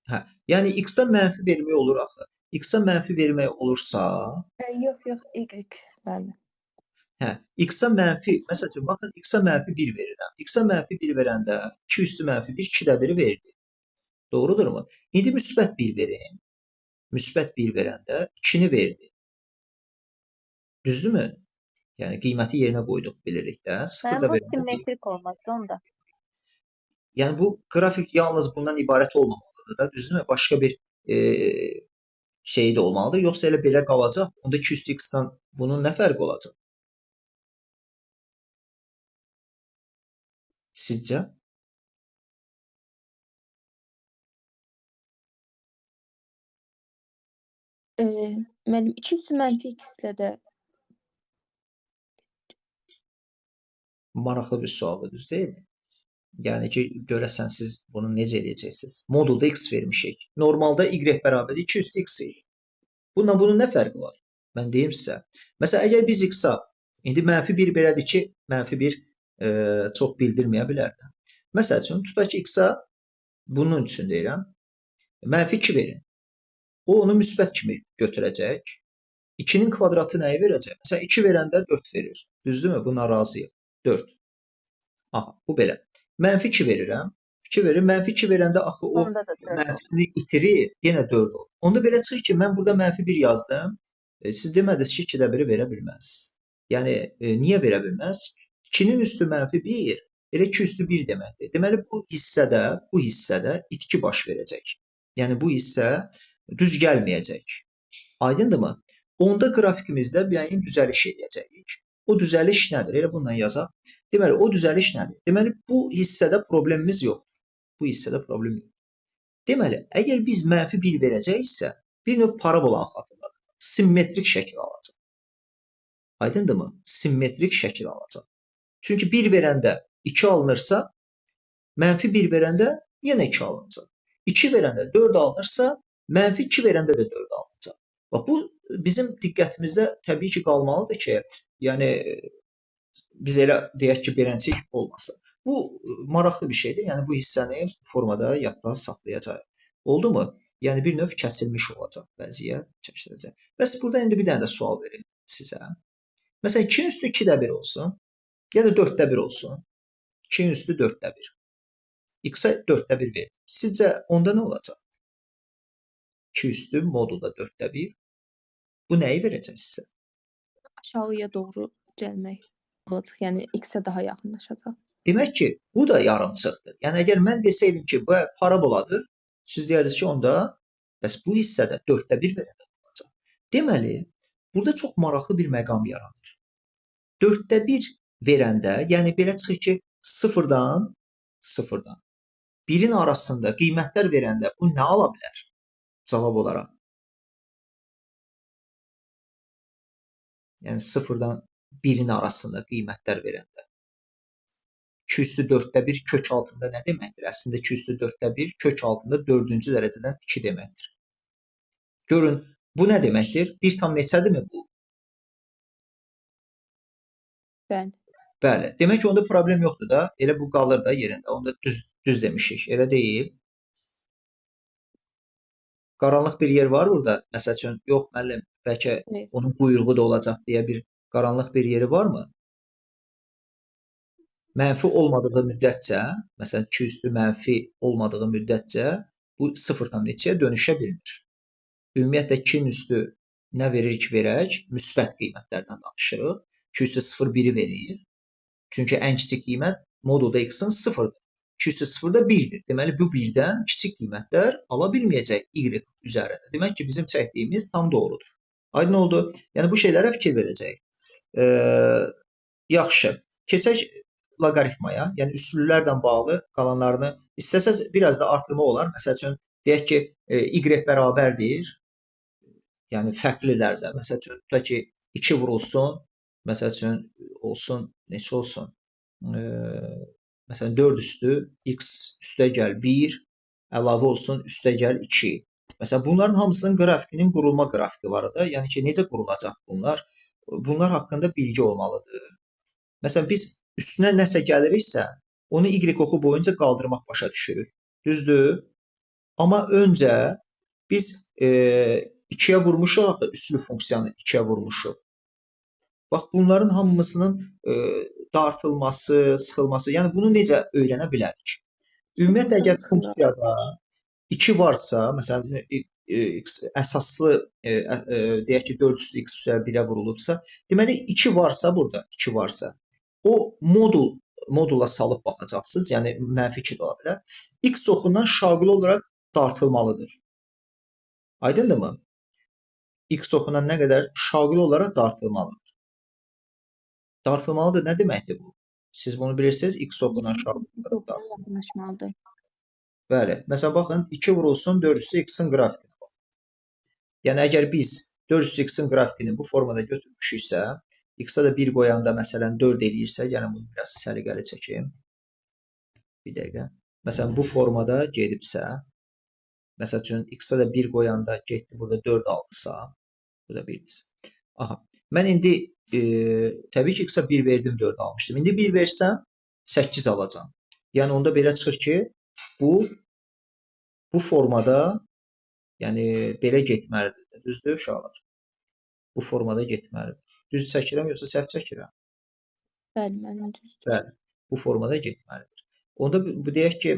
S1: Hə, yəni x-a mənfi vermək olur axı. X-a mənfi vermək olursa,
S2: Yox, y. Bəli.
S1: hə, x-a mənfi, məsələn, baxın x-a mənfi 1 verirəm. X-a mənfi 1 verəndə 2 üstü mənfi 1, 2 də 1 verdi. Doğrudurmu? İndi müsbət 1 verin. Müsbət 1 verəndə 2-ni verdi. Düzdürmü? Yəni qiyməti yerinə qoyduq bilirik də. 0 da
S3: Bu
S1: verəndə 1.
S3: simmetrik olmazdı onda.
S1: Yəni bu qrafik yalnız bundan ibarət olmamalıdır da, düzdürmü? Başqa bir şey də olmalıdır. Yoxsa elə belə qalacaq. Onda 2 üstü x-dan bunun nə fərqi olacaq? Sizcə?
S2: Mənim 2 üstü mənfi x ilə də
S1: Maraqlı bir sualdır, düz deyilmi? Yəni ki, görəsən siz bunu necə edəcəksiniz? Modulda x vermişik. Normalda y bərabər 2 üstü x idi. Bununla bunun nə fərqi var? Mən deyim sizə. Məsələn, əgər biz x-a indi mənfi 1 belədir ki, mənfi 1 çox bildirməyə bilər də. Məsəl üçün, tutaq ki, x-a bunun üçün deyirəm, mənfi 2 verin. O, onu müsbət kimi götürəcək. 2-nin kvadratı nəyi verəcək? Məsələn, 2 verəndə 4 verir. Düzdürmü? Buna razıyıq. 4. Aha, bu belə. Mənfi 2 verirəm. 2 verir. Mənfi 2 verəndə axı o
S3: Onda da 4 olur.
S1: mənfisini itirir. Yenə 4 olur. Onda belə çıxır ki, mən burada mənfi 1 yazdım. Siz demədiniz ki, 2-də 1-i verə bilməz. Yəni, niyə verə bilməz? 2-nin üstü mənfi 1, elə 2 üstü 1 deməkdir. Deməli, bu hissədə itki baş verəcək. Yəni, bu hissə düz gəlməyəcək. Aydındırmı? Onda qrafikimizdə müəyyən düzəliş edəcəyik. O düzəliş nədir? Elə bununla yazaq. Deməli, o düzəliş nədir? Deməli, bu hissədə problemimiz yoxdur. Bu hissədə problem yoxdur. Deməli, əgər biz mənfi 1 verəcəksə, bir növ parabola xatırladır. Simmetrik şəkil alacaq. Aydındırmı? Simmetrik şəkil alacaq. Çünki 1 verəndə 2 alınırsa, mənfi 1 verəndə yenə 2 alınacaq. 2 verəndə 4 alınırsa, mənfi 2 verəndə də 4 alınacaq. Bax, bu bizim diqqətimizdə təbii ki, qalmalıdır ki, yəni biz elə deyək ki, beləncik olmasın. Bu maraqlı bir şeydir. Yəni bu hissəni formada yadda saxlayacağıq. Oldu mu? Yəni bir növ kəsilmiş olacaq vəziyyət çəkiləcək. Bəs burada indi bir dənə də sual verim sizə. Məsələn 2-nin üstü 2-də 1 olsun, ya da 4-də 1 olsun. 2-nin üstü 4-də 1. X-a 4-də 1 verdim. Sizcə onda nə olacaq? 2 üstü modulda 4-də 1. Bu nəyi verəcək sizə?
S2: aşağıya doğru gəlmək olacaq. Yəni x-ə daha yaxınlaşacaq.
S1: Demək ki, bu da yarımçıqdır. Yəni əgər mən desəydim ki, bu paraboladır, siz deyərdiniz ki, onda bəs bu hissədə 1/4 verəndə olacaq. Deməli, burada çox maraqlı bir məqam yaranır. 1/4 verəndə, yəni belə çıxır ki, sıfırdan 1-in arasında qiymətlər verəndə bu nə ala bilər? Cavab olaraq. Yəni sıfırdan 1-in arasında qiymətlər verəndə. 2/4 kök altında nə deməkdir? Əslində 2/4 kök altında 4-cü dərəcədən 2 deməkdir. Görün, bu nə deməkdir? 1 tam neçədirmi bu?
S2: Bəli.
S1: Bəli. Demək ki, onda problem yoxdur da. Elə bu qalır da yerində. Onda düz demişik. Elə deyil. Qaranlıq bir yer var burada. Məsəl üçün, yox müəllim, bəlkə onun quyruğu da olacaq deyə bir qaranlıq bir yeri varmı? Mənfi olmadığı müddətcə, məsələn 2 üstü mənfi olmadığı müddətcə bu 0,2-yə dönüşə bilmir. Ümumiyyətlə 2-nin üstü nə verir ki, verək? Müsbət qiymətlərdən danışırıq. 2 üstü 0 1-i verir. Çünki ən kiçik qiymət modulda x-in 0-dır. 2 üstü 0 da 1-dir. Deməli, bu 1-dən kiçik qiymətlər ala bilməyəcək y üzərində. Demək ki, bizim çəkdiyimiz tam doğrudur. Aydın oldu? Yəni, bu şeylərə fikir verəcəyik. Yaxşı. Keçək loqaritmaya, yəni üsullülərlə bağlı qalanlarını istəsəz biraz da artırma olar. Məsəl üçün, deyək ki, y bərabərdir. Yəni, fərqlilərdə. Məsəl üçün, tutaq ki, 2 vurulsun. Məsəl üçün, olsun, neçə olsun? Məsələn, 4 üstü x üstəgəl 1 əlavə olsun üstəgəl 2. Məsələn, bunların hamısının qrafikinin qurulma qrafiki var da. Yəni ki, necə qurulacaq bunlar? Bunlar haqqında bilgi olmalıdır. Məsələn, biz üstünə nəsə gəliriksə, onu y oxu boyunca qaldırmaq başa düşürük. Düzdür? Amma öncə biz 2-yə vurmuşuq axı, üslü funksiyanı 2-yə vurmuşuq. Bax, bunların hamısının dartılması, sıxılması, yəni bunu necə öyrənə bilərik? Ümumiyyətlə, əgər funksiyada 2 varsa, məsələn, əsaslı, deyək ki, 4 üstü x üzəri 1-ə vurulubsa, deməli 2 varsa burada, 2 varsa, o modula salıb baxacaqsınız, yəni mənfi 2 də ola bilər. X oxundan şaquli olaraq dartılmalıdır. Aydındırmı? X oxundan nə qədər şaquli olaraq dartılmalıdır. Dartılmalıdır nə deməkdir bu? Siz bunu bilirsiniz, X oxundan şaquli olaraq
S2: dartılmalıdır.
S1: Bəli. Məsələn, baxın, 2 vurulsun 4 üstü x-in qrafikinə baxın. Yəni, əgər biz 4 üstü x-in grafikini bu formada götürmüşüksə, x-a da 1 qoyanda, məsələn, 4 eləyirsə, yəni bunu biraz səliqəli çəkim. Bir dəqiqə. Məsələn, bu formada gedibsə, məsəl üçün, x-a da 1 qoyanda getdi, burada 4 aldısa, burada 1-dir. Aha. Mən indi, təbii ki, x-a 1 verdim, 4 almışdım. İndi 1 versəm, 8 alacam. Yəni, onda belə çıxır ki, bu formada, yəni belə getməlidir. Düzdür, uşaqlar? Bu formada getməlidir. Düz çəkirəm, yoxsa səhv çəkirəm?
S2: Bəli, mənim düzdür.
S1: Bəli, bu formada getməlidir. Onda bu deyək ki,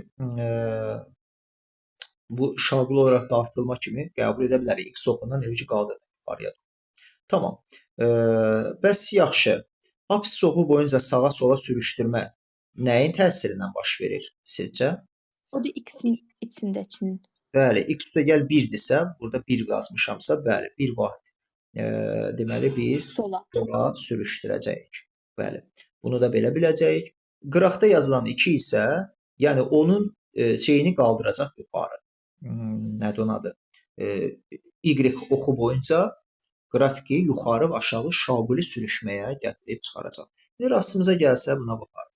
S1: bu şaquli olaraq dartılma kimi qəbul edə bilərik. X oxundan elə ki, qaldırdım yuxarıya. Tamam. Bəs yaxşı. Apsis oxu boyunca sağa sola sürüşdürmə nəyin təsirindən baş verir sizcə?
S2: O da x-in içindəkinin.
S1: Bəli, x üstəgəl 1-dirsə, burada 1 yazmışamsa, bəli, 1 vahid. Deməli, biz sola sürüşdürəcəyik. Bəli, bunu da belə biləcəyik. Qıraqda yazılan 2 isə, yəni onun şeyini qaldıracaq yuxarı. Nədir onun adı? Y oxu boyunca qrafiki yuxarı və aşağı şaquli sürüşməyə gətirib çıxaracaq. Rastımıza gəlsə buna baxarıq.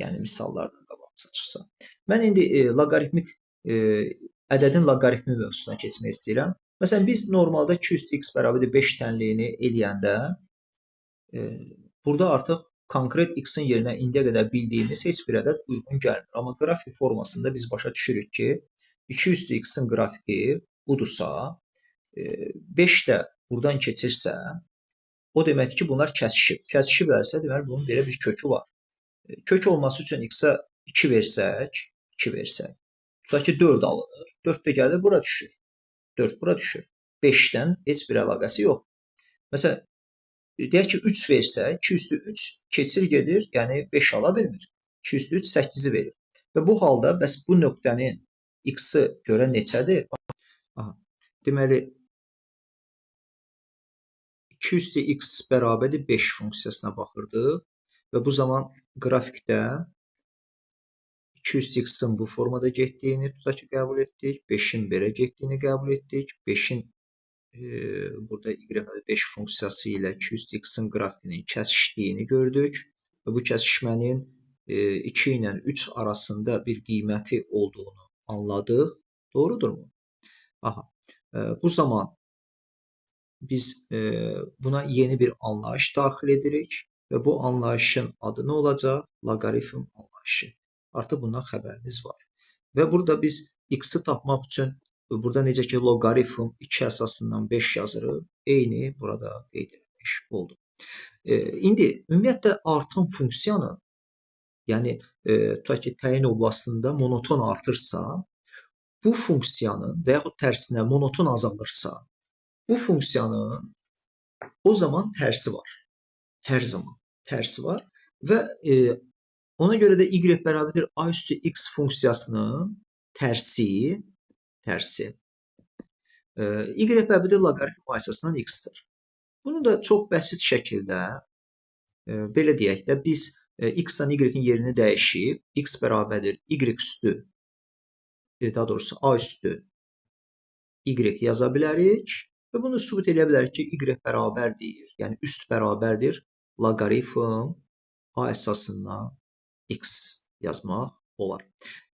S1: Yəni, misallardan qabağımıza çıxsa. Mən indi loqaritmik ədədin loqaritmi mövzusuna keçmək istəyirəm. Məsələn, biz normalda 2 üstü x bərabərdir 5 tənliyini eləyəndə burada artıq konkret x-in yerinə indiyə qədər bildiyimiz heç bir ədəd uyğun gəlmir. Amma qrafik formasında biz başa düşürük ki, 2 üstü x-in qrafiki budursa, 5 də buradan keçirsə, o deməkdir ki, bunlar kəsişib. Kəsişiblərsə, deməli, bunun belə bir kökü var. Kök olması üçün x-a 2 versək, tutaq ki, 4 alınır. 4 də gəlir, bura düşür. 4 bura düşür. 5-dən heç bir əlaqəsi yox. Məsələn, deyək ki 3 versə 2 üstü 3 keçir gedir, yəni 5 ala bilmir. 2 üstü 3 8-i verir. Və bu halda bəs bu nöqtənin x-i görə neçədir? Aha. Deməli 2 üstü x bərabərdir 5 funksiyasına baxırdıq və bu zaman qrafikdə 2 üstü x-in bu formada getdiyini tutaq ki qəbul etdik, 5-in belə getdiyini qəbul etdik, 5-in burada y5 funksiyası ilə 2 üstü x-in qrafikinin kəsişdiyini gördük və bu kəsişmənin 2 ilə 3 arasında bir qiyməti olduğunu anladıq. Doğrudurmu? Aha. Bu zaman biz buna yeni bir anlayış daxil edirik və bu anlayışın adı nə olacaq? Loqaritm anlayışı. Artıq bundan xəbəriniz var. Və burada biz x-i tapmaq üçün burada necə ki loqaritm 2 əsasından 5 yazırıq. Eyni burada qeyd edilmiş oldu. İndi ümumiyyətlə artan funksiyanın, yəni tutaq ki təyin oblasında monoton artırsa, bu funksiyanın və yaxud tərsinə monoton azalırsa, bu funksiyanın o zaman tərsi var. Hər zaman tərsi var və ona görə də y bərabərdir a üstü x funksiyasının tərsi y bərabərdir loqaritm əsasından x-dir. Bunu da çox bəsit şəkildə belə deyək də biz x-la y-in yerini dəyişib x bərabərdir y üstü daha doğrusu a üstü y yaza bilərik və bunu sübut edə bilərik ki y bərabərdir, yəni üst bərabərdir loqaritm a əsasından x yazmaq olar.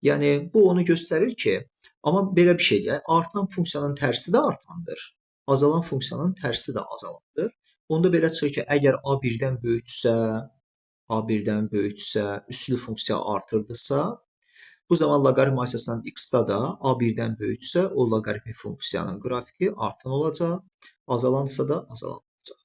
S1: Yəni bu onu göstərir ki, amma belə bir şey deyək, artan funksiyanın tərsi də artandır, azalan funksiyanın tərsi də azalandır. Onda belə çıxır ki, əgər a birdən böyükdürsə, üslü funksiya artırdısa, bu zaman loqaritm əsasından x-da da a birdən böyükdürsə, o loqaritm funksiyanın qrafiki artan olacaq, azalansa da azalan olacaq.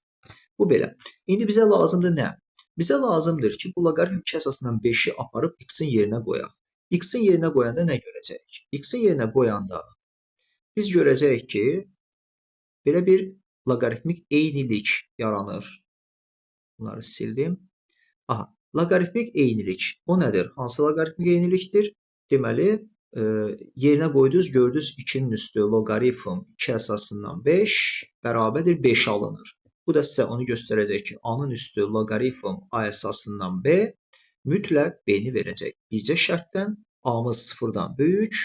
S1: Bu belə. İndi bizə lazımdır nə? Bizə lazımdır ki, bu loqaritm 2 əsasından 5-i aparıb x-in yerinə qoyaq. X-in yerinə qoyanda nə görəcəyik? X-in yerinə qoyanda biz görəcəyik ki, belə bir loqaritmik eynilik yaranır. Bunları sildim. Aha, loqaritmik eynilik. O nədir? Hansı loqaritmik eynilikdir? Deməli, yerinə qoydunuz, gördünüz 2-nin üstü loqaritm 2 əsasından 5 bərabərdir 5 alınır. Bu da sizə onu göstərəcək ki, a-nın üstü loqaritm a əsasından b mütləq b-ni verəcək. Bircə şərtdən a-mız 0-dan böyük,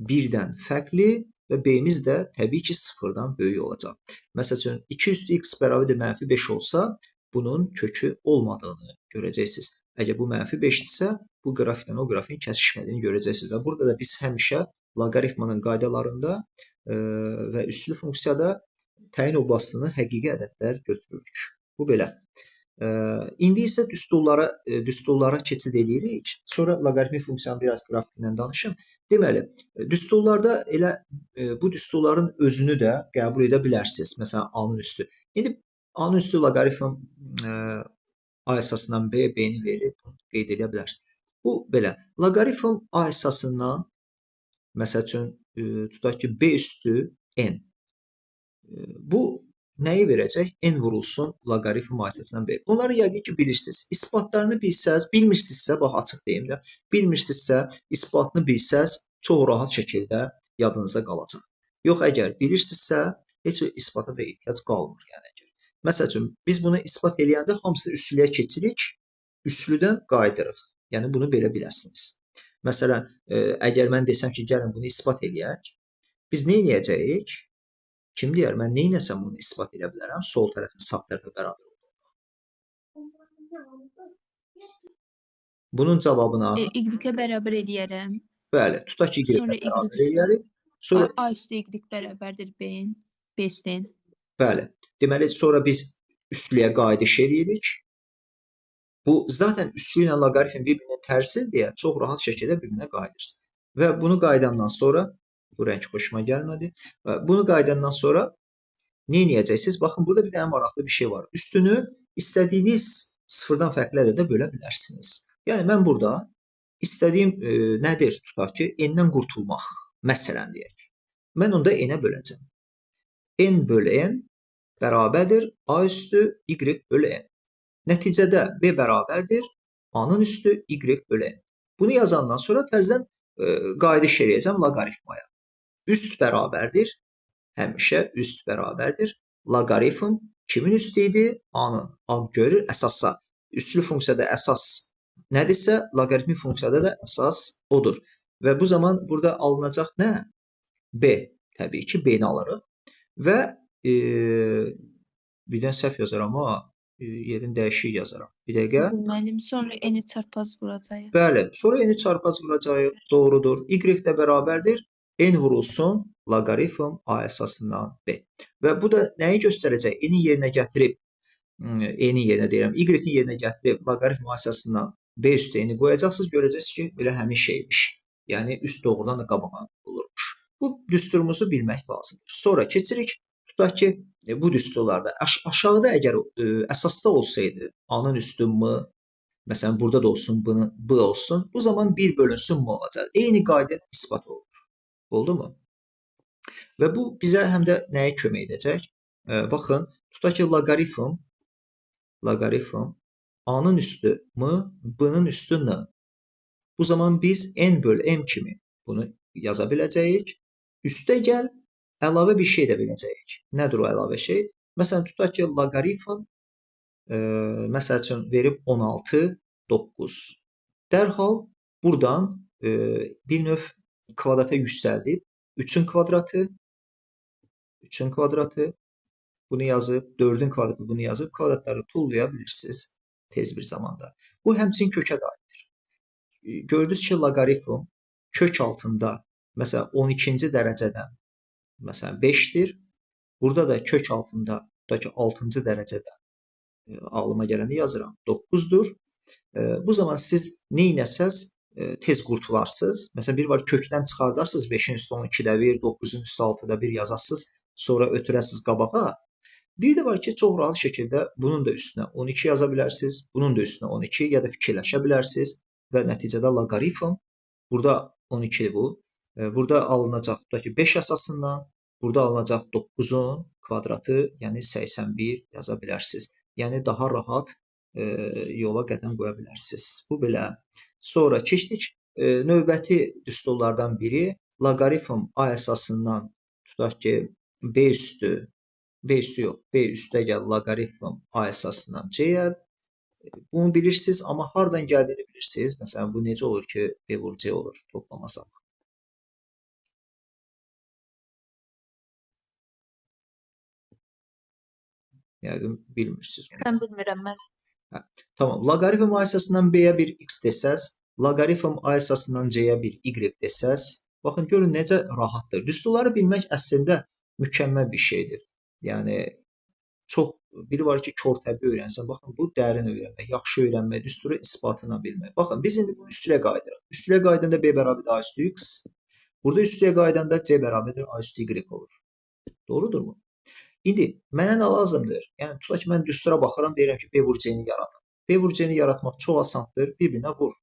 S1: 1-dən fərqli və b-miz də təbii ki 0-dan böyük olacaq. Məsəl üçün 2 üstü x bərabərdir -5 olsa, bunun kökü olmadığını görəcəksiniz. Əgər bu -5-dirsə, bu qrafikdən o qrafikin kəsişmədiyini görəcəksiniz və burada da biz həmişə loqaritmanın qaydalarında və üslü funksiyada təyin oblastını həqiqi ədədlər götürürük. Bu belə. İndi isə düsturlara keçid edirik. Sonra loqaritmik funksiyanın biraz qrafikindən danışım. Deməli, düsturlarda elə bu düsturların özünü də qəbul edə bilərsiniz. Məsələn, a-nın üstü. İndi a-nın üstü loqaritm a əsasından b, b-ni verir. Bunu qeyd edə bilərsiniz. Bu belə. Loqaritm a əsasından məsəl üçün tutaq ki b üstü n. Bu nəyi verəcək? N vurulsun loqaritm a əsasından b. Bunları yəqin ki bilirsiniz. İsbatlarını bilsəz, bilmirsinizsə, bax açıq deyim də, bilmirsinizsə, isbatını bilsəz, çox rahat şəkildə yadınıza qalacaq. Yox, əgər bilirsinizsə, heç bir isbata da ehtiyac qalmır. Yəni, məsəl üçün, biz bunu isbat eləyəndə hamısını üslüyə keçirik, üslüdən qaydırıq. Yəni, bunu belə biləsiniz. Məsələn, əgər mən desəm ki, gəlin bunu isbat eləyək, biz nə eləyəcəyik? Kim deyər, mən neynəsəm bunu isbat edə bilərəm? Sol tərəfin sağ tərəfə bərabər olduğunu. Bunun cavabına
S2: Y-ə bərabər eləyərəm.
S1: bəli, tutaq ki, y-ə bərabər eləyərik. Sonra
S2: a üstü y bərabərdir b-in, b üstü n.
S1: Bəli. Deməli, sonra biz üslüyə qayıdış eləyirik. Bu, zaten üslü ilə loqaritm bir-birinin tərsidir deyə çox rahat şəkildə bir-birinə qayıdırsın. Və bunu qayıdandan sonra, bu rəng xoşuma gəlmədi. Bunu qayıdandan sonra nə edəcəksiniz? Baxın, burada bir dənə maraqlı bir şey var. Üstünü istədiyiniz sıfırdan fərqli ədədə bölə bilərsiniz. Yəni, mən burada istədiyim nədir? Tutaq ki, n-dən qurtulmaq. Məsələn deyək. Mən onda n-ə böləcəm. N bölü n bərabərdir A üstü Y bölü N. Nəticədə B bərabərdir A-nın üstü Y bölü N. Bunu yazandan sonra təzədən qayıdış eləyəcəm loqaritmaya. Üst bərabərdir, həmişə üst bərabərdir. Loqaritm kimin üstü idi? A-nın. A görür əsasa. Üslü funksiyada əsas nədirsə, loqaritmik funksiyada da əsas odur. Və bu zaman burada alınacaq nə? B. Təbii ki, B-ni alırıq. Və birdən səhv yazaram amma yerin dəyişik yazaram. Bir dəqiqə.
S2: Müəllim, sonra n-i çarpaz vuracağıq.
S1: Bəli, sonra n-i çarpaz vuracağıq. Doğrudur. Y də bərabərdir. N vurulsun loqaritm A əsasından B. Və bu da nəyi göstərəcək? N-i yerinə gətirib, N-i yerinə deyirəm, Y-in yerinə gətirib loqaritm A əsasından B üstə N-i qoyacaqsınız. Görəcəksiniz ki, belə həmin şeymiş. Yəni, üst doğrudan da qabağa olurmuş. Bu düsturumuzu bilmək lazımdır. Sonra keçirik. Tutaq ki, bu düsturlarda aşağıda əgər əsasda olsaydı A-nın üstü M, məsələn, burada da olsun, B olsun, bu zaman 1 bölünsün M olacaq. Eyni qayda isbat olunur. Oldu mu? Və bu bizə həm də nəyə kömək edəcək? Baxın, tutaq ki, loqaritm A-nın üstü M, B-nin üstü N. Bu zaman biz N bölü M kimi bunu yaza biləcəyik. Üstə gəl, əlavə bir şey də biləcəyik. Nədir o əlavə şey? Məsələn, tutaq ki, loqaritm məsəl üçün verib 16, 9. Dərhal buradan bir növ kvadrata yüksəldib 3-ün kvadratı bunu yazıb, 4-ün kvadratı bunu yazıb, kvadratları tullaya bilirsiniz tez bir zamanda. Bu həmçinin kökə dairdir. Gördünüz ki, loqaritm kök altında məsələn 12-ci dərəcədən məsələn 5-dir. Burada da kök altında tutaq ki 6-cı dərəcədən ağlıma gələndə yazıram 9-dur. Bu zaman siz nə etsəz tez qurtularsınız. Məsələn, bir var kökdən çıxardarsınız 5-in üstü 12-də 1, 9-un üstü 6-da 1 yazasınız, sonra ötürəsiniz qabağa. Bir də var ki, çox rahat şəkildə bunun da üstünə 12 yaza bilərsiniz, bunun da üstünə 12 ya da fikirləşə bilərsiniz və nəticədə loqaritm burada 12 bu. Burada alınacaq tutaq ki 5 əsasından, burada alınacaq 9-un kvadratı, yəni 81 yaza bilərsiniz. Yəni daha rahat yola qədəm qoya bilərsiniz. Bu belə. Sonra keçdik növbəti düsturlardan biri loqaritm A əsasından tutaq ki B üstə gəl loqaritm A əsasından C-yə. Bunu bilirsiniz, amma hardan gəldiyini bilirsiniz. Məsələn, bu necə olur ki, B vur C olur toplamasaq. Yəqin bilmirsiniz.
S3: Mən bilmirəm mən.
S1: Tamam. Loqaritm A əsasından B-yə bir x desəz, loqaritm A əsasından C-yə bir y desəz, baxın, görün necə rahatdır. Düsturları bilmək əslində mükəmməl bir şeydir. Yəni, çox, biri var ki, kör təbii öyrənsən, baxın, bu dərin öyrənmək, yaxşı öyrənmək, düsturu isbatına bilmək. Baxın, biz indi bunu üstüyə qaydırıq. Üstüyə qaydanda B bərabərdir A üstü x. Burada üstüyə qaydanda C bərabərdir A üstü y olur. Doğrudurmu? İndi mənə nə lazımdır? Yəni, tutaq ki, mən düstura baxıram, deyirəm ki, B vur C-ni yaratın. B vur C-ni yaratmaq çox asandır, bir-birinə vur.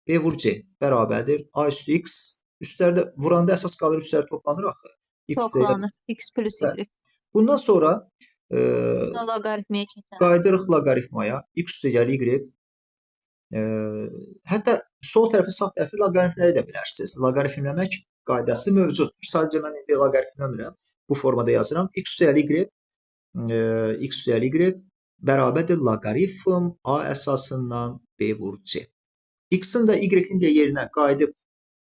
S1: B vur C bərabərdir A üstü x. Üstlərdə vuranda əsas qalır, üstlər toplanır axı.
S3: Toplanır, x plus y.
S1: Bundan sonra
S3: Loqaritmiyə keçək.
S1: qaydırıq loqaritmaya, x üstə gəl y. Hətta sol tərəfi, sağ tərəfi loqaritmləyə də bilərsiniz. Loqaritmləmək qaydası mövcuddur. Sadəcə mən indi loqaritmləmirəm. Bu formada yazıram. X üstə y bərabərdir loqaritm A əsasından B vur C. X-in də y-in də yerinə qayıdıb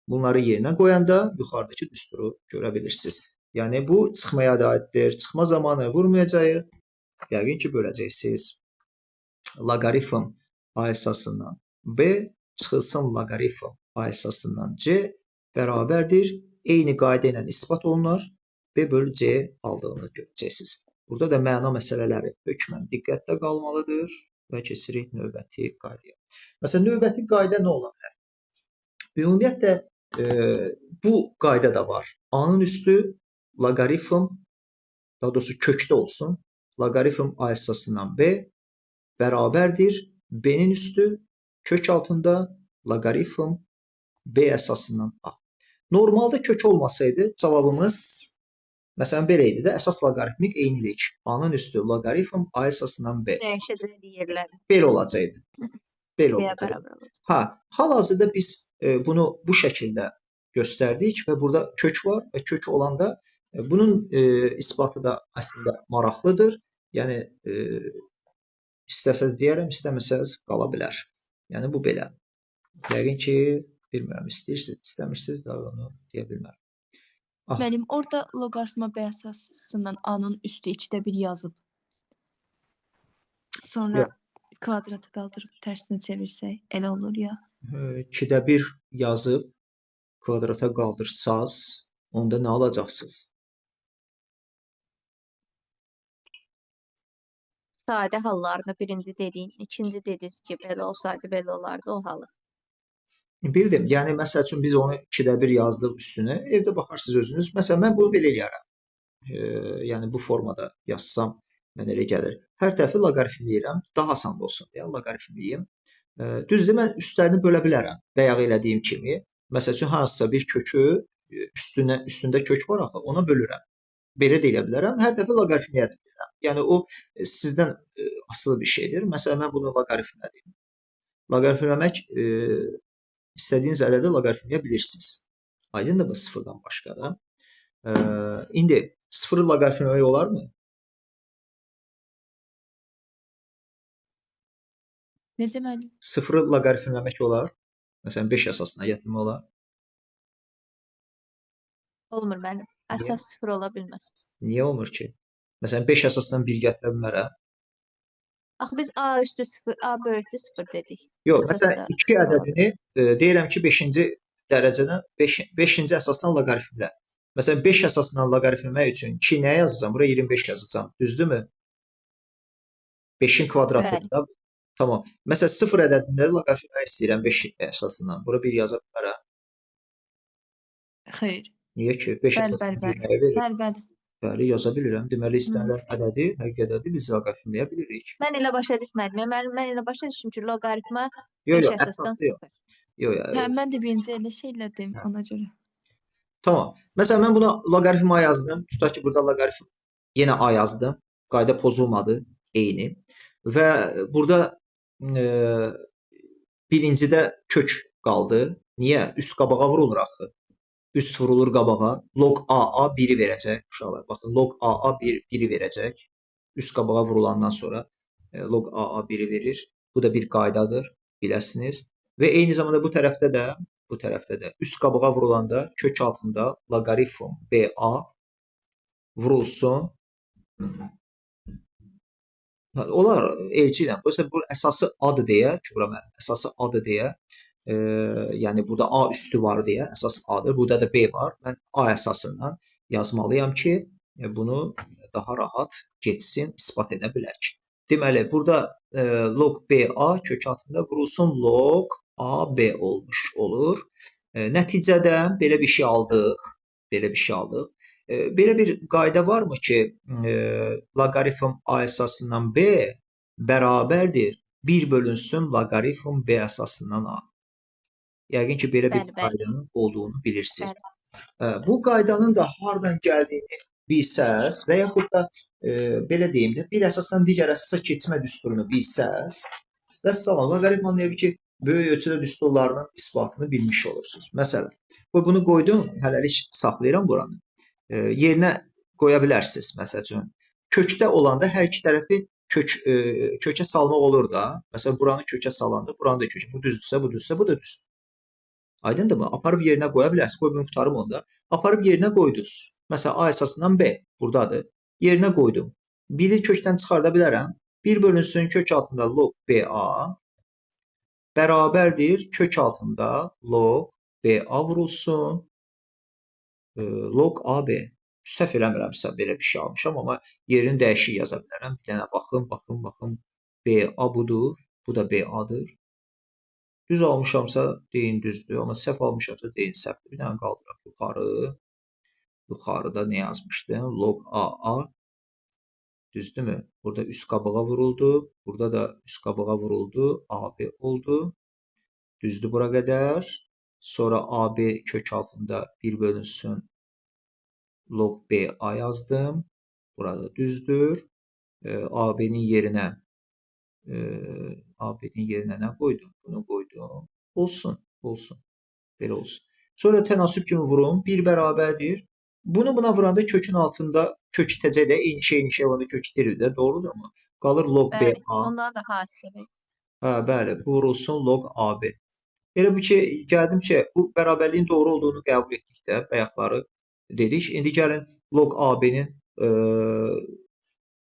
S1: bunları yerinə qoyanda yuxarıdakı düsturu görə bilirsiniz. Yəni, bu çıxmaya da aiddir. Çıxma zamanı vurmayacağıq. Yəqin ki, böləcəksiniz. Loqaritm A əsasından B çıxılsın loqaritm A əsasından C bərabərdir. Eyni qayda ilə isbat olunur. B bölü C aldığını görəcəksiniz. Burada da məna məsələləri hökmən diqqətdə qalmalıdır və keçirik növbəti qaydaya. Məsələn, növbəti qayda nə ola bilər? Ümumiyyətlə, bu qayda da var. A-nın üstü loqaritm, daha doğrusu kökdə olsun, loqaritm A əsasından B bərabərdir. B-nin üstü kök altında loqaritm B əsasından A. Normalda kök olmasaydı cavabımız Məsələn, belə idi də, əsas loqaritmik eynilik. A-nın üstü loqaritm A əsasından B.
S3: Dəyişəcək yerləri.
S1: Belə olacaqdı. Belə
S3: B-yə
S1: olacaqdı.
S3: bərabər olacaq.
S1: Ha, hal-hazırda biz bunu bu şəkildə göstərdik və burada kök var və kök olanda bunun isbatı da əslində maraqlıdır. Yəni istəsəz deyərəm, istəməsəz qala bilər. Yəni bu belə. Yəqin ki, bilmirəm, istəyirsiniz, istəmirsiniz də onu deyə bilmərəm.
S2: Mənim orada loqaritma B əsasından A-nın üstü 2-də 1 yazıb. Sonra
S1: Yox.
S2: kvadratı qaldırıb tərsinə çevirsək, elə olur ya.
S1: 2-də 1 yazıb kvadrata qaldırsaz, onda nə alacaqsınız?
S3: Sadə hallarında birinci dediyin, ikinci dediniz ki, belə olsaydı belə olardı o halı.
S1: Bildim. Yəni məsəl üçün biz onu 2-də 1 yazdıq üstünə. Evdə baxarsınız özünüz. Məsələn, mən bunu belə eləyərəm. Yəni bu formada yazsam mənə elə gəlir. Hər tərəfi loqaritmləyirəm. Daha asan olsun deyə loqaritmləyim. Düzdür, mən üstlərini bölə bilərəm. Bayaq elədiyim kimi. Məsəl üçün hansısa bir kökü üstündə kök var axı, ona bölürəm. Belə də elə bilərəm. Hər tərəfi loqaritmləyə də bilərəm. Yəni o sizdən asılı bir şeydir. Məsələn, mən bunu loqaritmlədim. Loqaritmləmək istədiyiniz ərədə loqaritmləyə bilirsiniz. Aydındır mı sıfırdan başqa da? İndi sıfırı loqaritmləmək olarmı?
S2: Necə mənim?
S1: Sıfırı loqaritmləmək olar. Məsələn, 5 əsasına gətirmək olar.
S3: Olmur mənim. Əsas sıfır ola bilməz.
S1: Niyə olmur ki? Məsələn, 5 əsasdan 1 gətirə bilmərəm.
S3: Axı biz A üstü 0, A böyükdür 0 dedik.
S1: Yox,
S3: Əsas
S1: məsələn,
S3: da
S1: 2
S3: sıfır ola
S1: ədədini deyirəm ki, 5-ci dərəcədən 5-ci əsasdan loqaritmlə. Məsələn, 5 əsasından loqaritmləmək üçün 2 nə yazacağam? Bura 25 yazacağam. Düzdürmü? 5-in kvadratıdır da. Tamam. Məsələn, 0 ədədində loqaritmləmək istəyirəm 5 əsasından. Bura 1 yaza bilmərəm.
S2: Xeyr.
S1: Niyə ki? 5 əsasından 1 nəyə verir?
S2: Bəli.
S1: Bəli, yaza bilirəm. Deməli, istənilən ədədi, həqiqət ədədi biz loqaritmləyə bilirik.
S3: Mən elə başa düşmədim. Mən elə başa düşdüm ki, loqaritma
S1: Yox,
S3: 5
S1: yox,
S3: əsasdan
S1: əsaslı yox.
S3: 0.
S1: Yox,
S2: Hə, mən də birinci elə şey elədim ona görə.
S1: Tamam. Məsələn, mən buna loqaritm A yazdım. Tutaq ki, burada loqaritm yenə A yazdım. Qayda pozulmadı, eyni. Və burada birincidə kök qaldı. Niyə? Üst qabağa vurulur axı. Üst vurulur qabağa. Log AA 1-i verəcək. Uşaqlar, baxın, log AA 1-i verəcək. Üst qabağa vurulandan sonra log AA 1-i verir. Bu da bir qaydadır, biləsiniz. Və eyni zamanda bu tərəfdə də üst qabağa vurulanda kök altında loqaritm BA vurulsun. Onlar elçi ilə. Bu əsası A-dır deyə, ki, bura mənim əsası A-dır deyə, yəni burada A üstü var deyə, əsas A-dır. Burada da B var. Mən A əsasından yazmalıyam ki, bunu daha rahat geçsin, isbat edə bilək. Deməli, burada log BA kök altında vurulsun log AB olmuş olur. Nəticədə belə bir şey aldıq. Belə bir qayda varmı ki, loqaritm A əsasından B bərabərdir 1 bölünsün loqaritm B əsasından A. Yəqin ki, belə bir qaydanın olduğunu bilirsiniz. Bu qaydanın da hardan gəldiyini bilsəz və yaxud da belə deyim də, bir əsasdan digər əsasa keçmə düsturunu bilsəz, vəssalam, loqaritmanın evi ki, böyük ölçüdə düsturlarının isbatını bilmiş olursunuz. Məsələn, bunu qoydum, hələlik saxlayıram buranı. Yerinə qoya bilərsiniz, məsəl üçün. Kökdə olanda hər iki tərəfi kökə salmaq olur da. Məsələn, buranı kökə salanda, buranı da kökə. Bu düzdürsə, bu düzdürsə, bu da düzdür. Aydındır mı? Aparıb yerinə qoya bilərsiniz. Qoy bunu qutarım onda. Aparıb yerinə qoydunuz. Məsələn, A əsasından B buradadır. Yerinə qoydum. 1-i kökdən çıxarda bilərəm. 1 bölünsün kök altında log BA bərabərdir kök altında log BA vurulsun log AB. Səhv eləmirəmsə belə bir şey almışam, amma yerini dəyişik yaza bilərəm. Bir dənə baxın. BA budur. Bu da BA-dır. Düz almışamsa deyin düzdür, amma səhv almışamsa deyin səhvdir. Bir dənə qaldıraq yuxarı. Yuxarıda nə yazmışdım? Log AA. Düzdürmü? Burada üst qabağa vuruldu. Burada da üst qabağa vuruldu. AB oldu. Düzdür bura qədər. Sonra AB kök altında 1 bölünsün log BA yazdım. Burada düzdür. AB'nin yerinə AB'nin yerinə nə qoydum? Bunu qoydum. Olsun, olsun. Belə olsun. Sonra tənasüb kimi vurum. 1 bərabərdir. Bunu buna vuranda kökün altında kök itəcək də eyni şey olanda kök itirir də, doğrudurmu? Qalır log
S3: Bəli,
S1: BA.
S3: ondan da hasili.
S1: Hə, bəli, bu vurulsun log AB. Elə bu ki, gəldim ki, bu bərabərliyin doğru olduğunu qəbul etdik də, bayaqları dedik. İndi gəlin log AB-nin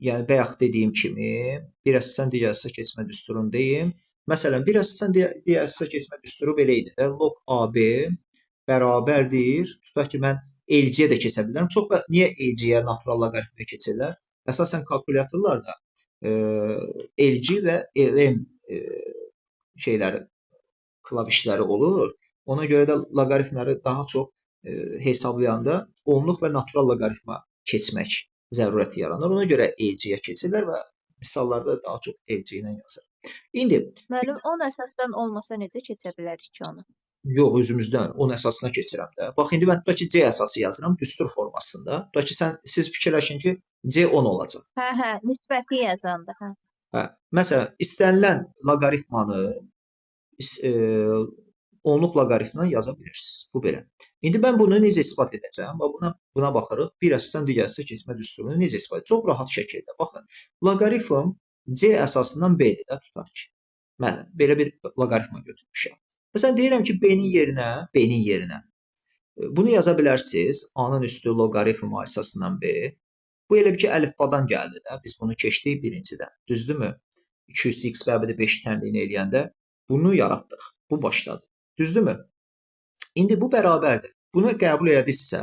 S1: yəni bayaq dediyim kimi bir əsasdan digər əsasa keçmə düsturunu deyim. Məsələn, bir əsasdan digər əsasa keçmə düsturu belə idi də. Log AB bərabərdir. Tutaq ki, mən LC-yə də keçə bilərəm. Niyə LC-yə natural loqaritmə keçirlər? Əsasən kalkulyatorlarda LC və LM şeyləri, klavişləri olur. Ona görə də loqaritmləri daha çox hesablayanda onluq və natural loqaritma keçmək zərurəti yaranır. Ona görə LC-yə keçirlər və misallarda daha çox LC ilə yazır. İndi
S3: Müəllim, 10 əsasdan olmasa necə keçə bilərik ki onu?
S1: yox, özümüzdən 10 əsasına keçirəm də. Bax, indi mən tutaq ki, C əsası yazıram düstur formasında. Tutaq ki, siz fikirləşin ki, C 10 olacaq.
S3: Hə, nisbəti yazanda. Hə.
S1: Hə. Məsələn, istənilən loqaritmanı onluq loqaritmla yaza bilirsiniz. Bu belə. İndi mən bunu necə isbat edəcəm? Buna baxırıq. Bir əsasdan digər əsasa keçmə düsturunu necə isbat edəcəm? Çox rahat şəkildə. Baxın, loqaritm C əsasından B-dir də, tutaq ki. Mən belə bir loqaritma götürmüşəm. Məsələn, deyirəm ki, B-nin yerinə bunu yaza bilərsiniz. A-nın üstü loqaritm A əsasından B. Bu elə bir ki, əlifbadan gəldi də. Biz bunu keçdik birincidən. Düzdürmü? 200x bəbidi 5 təmrin eləyəndə bunu yaratdıq. Bu başladı. Düzdürmü? İndi bu bərabərdir. Bunu qəbul elədinizsə,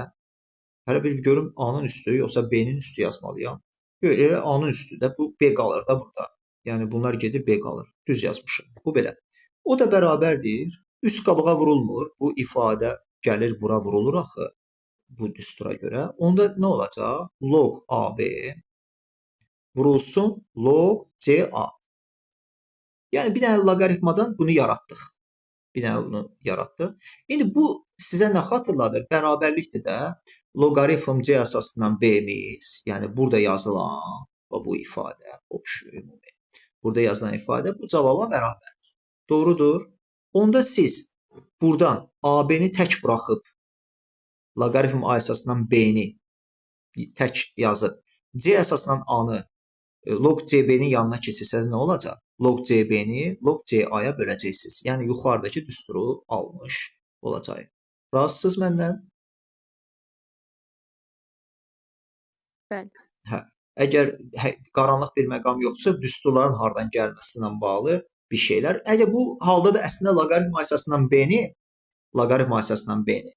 S1: hələ bir görüm A-nın üstü, yoxsa B-nin üstü yazmalıyam. Yox, elə A-nın üstüdə. Bu B qalır da burada. Yəni bunlar gedir, B qalır. Düz yazmışım. Bu belə. O da bərabərdir. Üst qabağa vurulmur. Bu ifadə gəlir, bura vurulur axı. Bu düstura görə. Onda nə olacaq? Log AB vurulsun log CA. Yəni bir dənə loqaritmadan bunu yaratdıq. İndi bu sizə nə xatırladır? Bərabərlikdir də. Loqaritm C əsasından B-miz, yəni burada yazılan bu ifadə, burada yazılan ifadə bu cavaba bərabərdir. Doğrudur. Onda siz buradan AB-ni tək buraxıb loqaritm A əsasından B-ni tək yazıb C əsasından A-nı log CB-nin yanına keçirsəz nə olacaq? Log CB-ni log CA-ya böləcəksiniz. Yəni yuxarıdakı düsturu almış olacaq. Razısınız məndən?
S2: Bəli.
S1: Hə. Əgər qaranlıq bir məqam yoxdursa, düsturların hardan gəlməsindən bağlı bir şeylər. Əgər bu halda da əslində loqaritm əsasından B-ni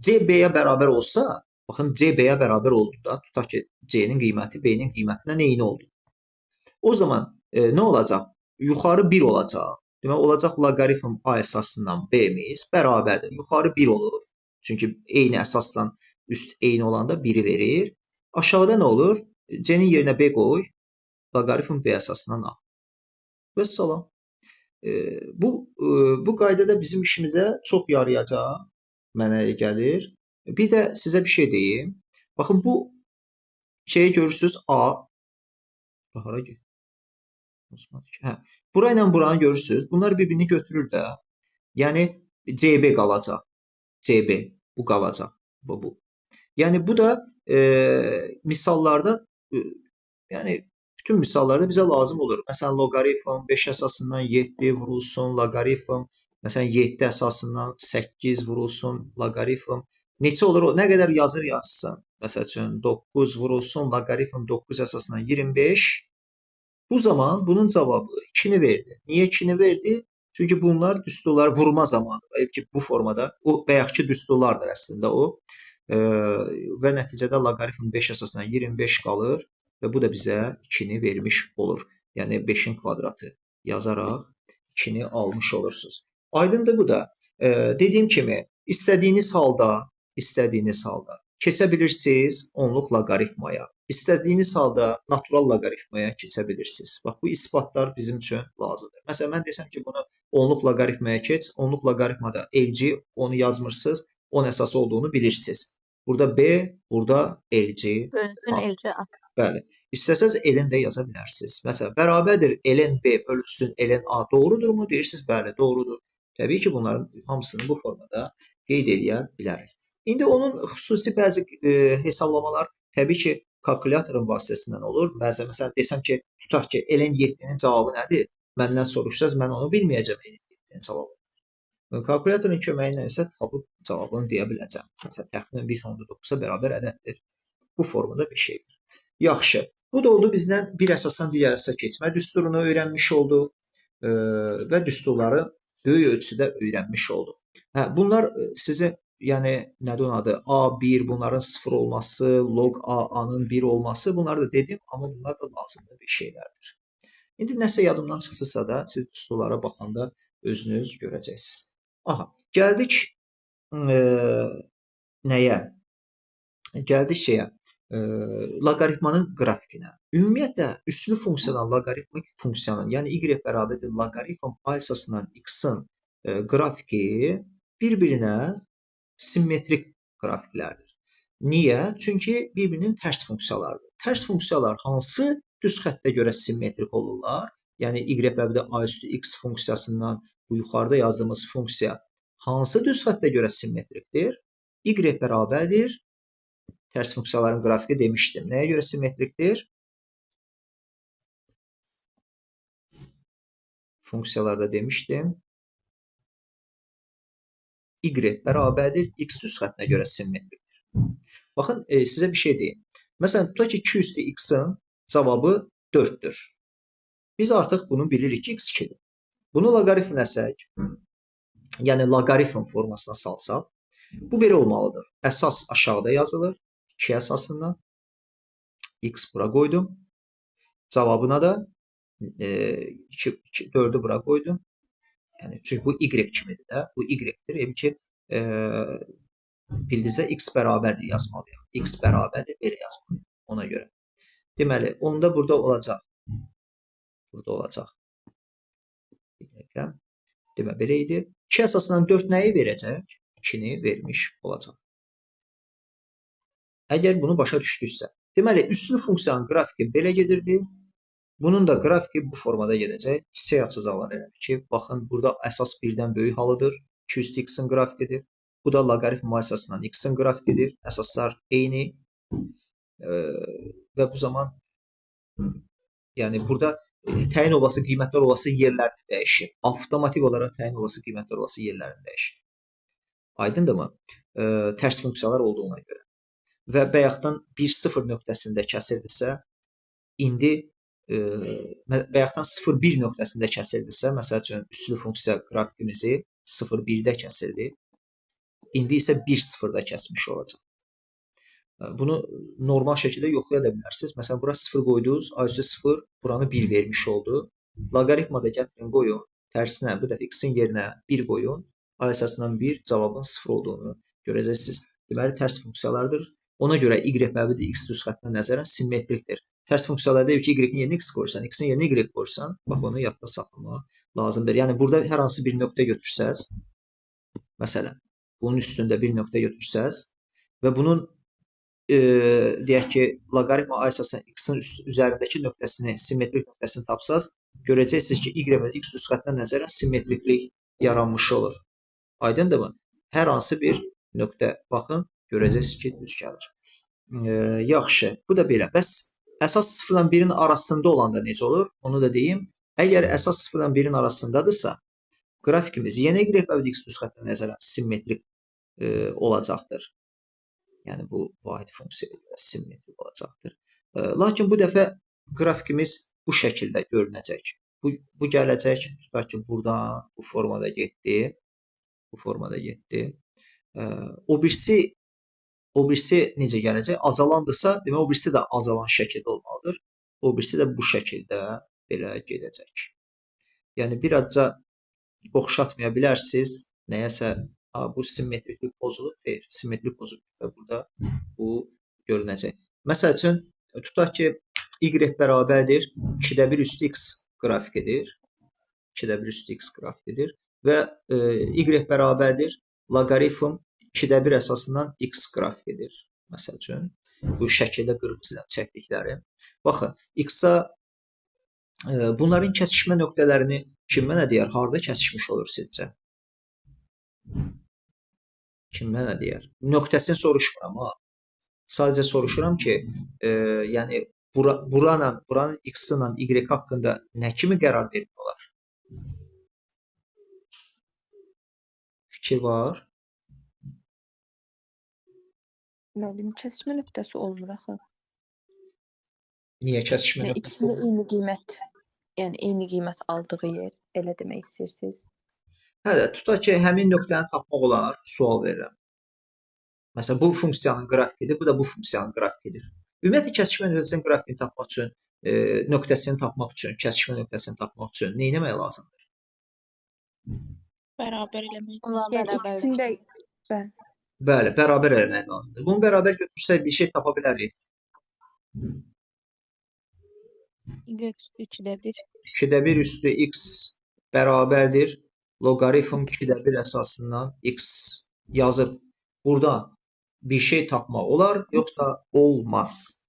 S1: CB-yə bərabər olsa, baxın CB-yə bərabər oldu da, tutaq ki, C-nin qiyməti B-nin qiymətinə eyni oldu. O zaman nə olacaq? Yuxarı 1 olacaq. Demək, olacaq loqaritm A əsasından B-miz bərabərdir. Yuxarı 1 olur. Çünki eyni əsasdan üst eyni olanda 1-i verir. Aşağıda nə olur? C-nin yerinə B qoy. Loqaritm B əsasından A. Və salam. Bu qaydada bizim işimizə çox yarayacaq. Mənə gəlir. Bir də sizə bir şey deyim. Baxın, bu şeyi görürsünüz A. Hara gedir? Hə. Bura ilə buranı görürsünüz. Bunlar bir-birini götürür də. Yəni CB qalacaq. CB bu qalacaq. Bu. Yəni bu da misallarda yəni bütün misallarda bizə lazım olur. Məsələn, loqaritm 5 əsasından 7 vurulsun, loqaritm məsələn 7 əsasından 8 vurulsun, loqaritm neçə olur? Nə qədər yazsın. Məsəl üçün 9 vurulsun, loqaritm 9 əsasından 25. Bu zaman bunun cavabı 2-ni verdi. Niyə 2-ni verdi? Çünki bunlar düsturlar vurma zamanı. Bu formada o bayaqki düsturlardır əslində o. Və nəticədə loqaritm 5 əsasından 25 qalır və bu da bizə 2-ni vermiş olur. Yəni 5-in kvadratı yazaraq 2-ni almış olursunuz. Aydındır bu da. Dediyim kimi istədiyiniz halda keçə bilirsiniz onluq loqaritmaya. İstədiyiniz halda natural loqaritmaya keçə bilirsiniz. Bax, bu isbatlar bizim üçün lazımdır. Məsələn, mən desəm ki, bunu onluq loqaritmaya keç, onluq loqaritmada LC onu yazmırsınız, 10 əsası olduğunu bilirsiniz. Burada B, burada LC.
S3: Bölünsün elcə A.
S1: Bəli. İstəsəz ln də yaza bilərsiniz. Məsələn, bərabərdir ln B bölünsün ln A doğrudurmu? Deyirsiniz, bəli, doğrudur. Təbii ki, bunların hamısını bu formada qeyd edə bilərik. İndi onun xüsusi bəzi hesablamalar təbii ki, kalkulyatorun vasitəsilə olur. Məsələn, desəm ki, tutaq ki, ln 7-nin cavabı nədir? Məndən soruşsanız, mən onu bilməyəcəm ln 7-nin cavabı. Kalkulyatorun köməyi ilə isə tapıb cavabını deyə biləcəm. Məsələn, təxminən 1.9-a bərabər ədəddir. Bu formada bir şeydir. Yaxşı. Bu da oldu bizdən bir əsasdan digər əsasa keçmə düsturunu öyrənmiş olduq və düsturları böyük ölçüdə öyrənmiş olduq. Bunlar sizə, yəni nədir onun adı? A1, bunların 0 olması, log A-nın 1 olması, bunları da dedim, amma bunlar da lazımlı bir şeylərdir. İndi nəsə yadımdan çıxsınsa da, siz düsturlara baxanda özünüz görəcəksiniz. Aha, gəldik nəyə? Gəldik şeyə, loqaritmanın qrafikinə. Ümumiyyətlə, üslü funksiyadan loqaritmik funksiyanın, yəni y bərabərdir loqaritm a əsasından x-in qrafiki bir-birinə simmetrik qrafiklərdir. Niyə? Çünki bir-birinin tərs funksiyalardır. Tərs funksiyalar hansı düz xəttə görə simmetrik olurlar? Yəni y bərabərdir a üstü x funksiyasından bu yuxarıda yazdığımız funksiya hansı düz xəttə görə simmetrikdir? Y bərabərdir tərs funksiyaların qrafiki demişdim. Nəyə görə simmetrikdir? Funksiyalarda demişdim. Y bərabərdir x düz xəttinə görə simmetrikdir. Baxın, sizə bir şey deyim. Məsələn, tutaq ki, 2 üstü x-in cavabı 4-dür. Biz artıq bunu bilirik ki, x 2-dir. Bunu loqaritmləsək, yəni loqaritm formasına salsaq, bu belə olmalıdır. Əsas aşağıda yazılır. 2 əsasından x bura qoydum. Cavabına da 4-ü bura qoydum. Yəni, çünki bu y kimidir də. Bu y-dir. Evi ki, bildizə x bərabərdir yazmalıyam. X bərabərdir, belə yazmalıyam ona görə. Deməli, onda burada olacaq. Burada olacaq. Bir dəqiqə. Demə, belə idi. 2 əsasından 4 nəyi verəcək? 2-ni vermiş olacaq. Əgər bunu başa düşdüksə. Deməli, üslü funksiyanın qrafiki belə gedirdi. Bunun da qrafiki bu formada gedəcək. Çiçək açacaqlar elədir ki, baxın, burada əsas birdən böyük halıdır. 2 üstü x-in qrafikidir. Bu da loqaritm əsasından x-in qrafikidir. Əsaslar eyni. Və bu zaman, yəni burada təyin olası qiymətlər olası yerlərini dəyişir. Avtomatik olaraq təyin olası qiymətlər olası yerlərini dəyişir. Aydındırmı? Tərs funksiyalar olduğuna görə. Və bayaqdan 1-0 nöqtəsində kəsildirsə, indi bayaqdan 0-1 nöqtəsində kəsildirsə, məsəl üçün, üslü funksiya qrafikimizi 0-1-də kəsildi. İndi isə 1-0-da kəsmiş olacaq. Bunu normal şəkildə yoxlaya da bilərsiniz. Məsələn, bura 0 qoydunuz, a üstü 0, buranı 1 vermiş oldu. Loqaritmada gətirin, qoyun. Tərsinə, bu dəfə x-in yerinə 1 qoyun. A əsasından 1, cavabın 0 olduğunu görəcəksiniz. Deməli, tərs funksiyalardır. Ona görə y bərabərdir x düz xəttinə nəzərən simmetrikdir. Tərs funksiyalar deyir ki, y-in yerinə x qoyursan, x-in yerinə y qoyursan, bax, onu yadda saxlamaq lazımdır. Yəni, burada hər hansı bir nöqtə götürsəz, məsələn, bunun üstündə bir nöqtə götürsəz və bunun deyək ki, loqaritm a əsasından x-in üzərindəki nöqtəsini, simmetrik nöqtəsini tapsaz, görəcəksiniz ki, y bərabərdir x düz xəttinə nəzərən simmetriklik yaranmış olur. Aydındırmı? Hər hansı bir nöqtə baxın, görəcəksiniz ki, düz gəlir. Yaxşı, bu da belə. Bəs əsas 0-la 1-in arasında olanda necə olur? Onu da deyim. Əgər əsas 0-la 1-in arasındadırsa, qrafikimiz yenə y bərabərdir x düz xəttinə nəzərən simmetrik olacaqdır. Yəni, bu vahid funksiyaya görə simmetrik olacaqdır. Lakin bu dəfə qrafikimiz bu şəkildə görünəcək. Bu gələcək, tutaq ki, buradan bu formada getdi. Bu formada getdi. O birisi necə gələcək? Azalandırsa, demək, o birisi də azalan şəkildə olmalıdır. O birisi də bu şəkildə belə gedəcək. Yəni, birazca oxşatmaya bilərsiniz. Nəyəsə, bu simmetriklik pozulub, xeyr, simmetriklik pozulub və burada bu görünəcək. Məsəl üçün, tutaq ki, y bərabərdir 2-də 1 üstü x qrafikidir. 2-də 1 üstü x qrafikidir və y bərabərdir loqaritm 2-də 1 əsasından x qrafikidir. Məsəl üçün, bu şəkildə qırmızıdan çəkdikləri. Baxın, x-a bunların kəsişmə nöqtələrini kim mənə deyər? Harda kəsişmiş olur sizcə? Kim mənə deyər? Nöqtəsini soruşmuram ha. Sadəcə soruşuram ki, yəni buranın x ilə y haqqında nə kimi qərar vermək olar? Fikir var?
S2: Müəllim, kəsişmə nöqtəsi olmur axı.
S1: Niyə kəsişmə
S2: Yəni
S1: nöqtəsi?
S2: ikisində eyni qiymət, yəni eyni qiymət aldığı yer, elə demək istəyirsiniz.
S1: Hə, tutaq ki, həmin nöqtəni tapmaq olar, sual verirəm. Məsələn, bu funksiyanın qrafikidir, bu da bu funksiyanın qrafikidir. Ümumiyyətlə, kəsişmə nöqtəsinin grafikini tapmaq üçün, nöqtəsini tapmaq üçün, kəsişmə nöqtəsini tapmaq üçün nə etmək lazımdır?
S4: Bərabər eləmək.
S3: Onlar
S2: Yəni
S3: bərabər.
S2: ikisində
S1: Bəli, bərabər eləmək lazımdır. Bunu bərabər götürsək bir şey tapa bilərik.
S4: Y üstü 2-də 1.
S1: 2-də 1 üstü x bərabərdir. Loqaritm 2-də 1 əsasından x yazıb buradan bir şey tapmaq olar, yoxsa olmaz?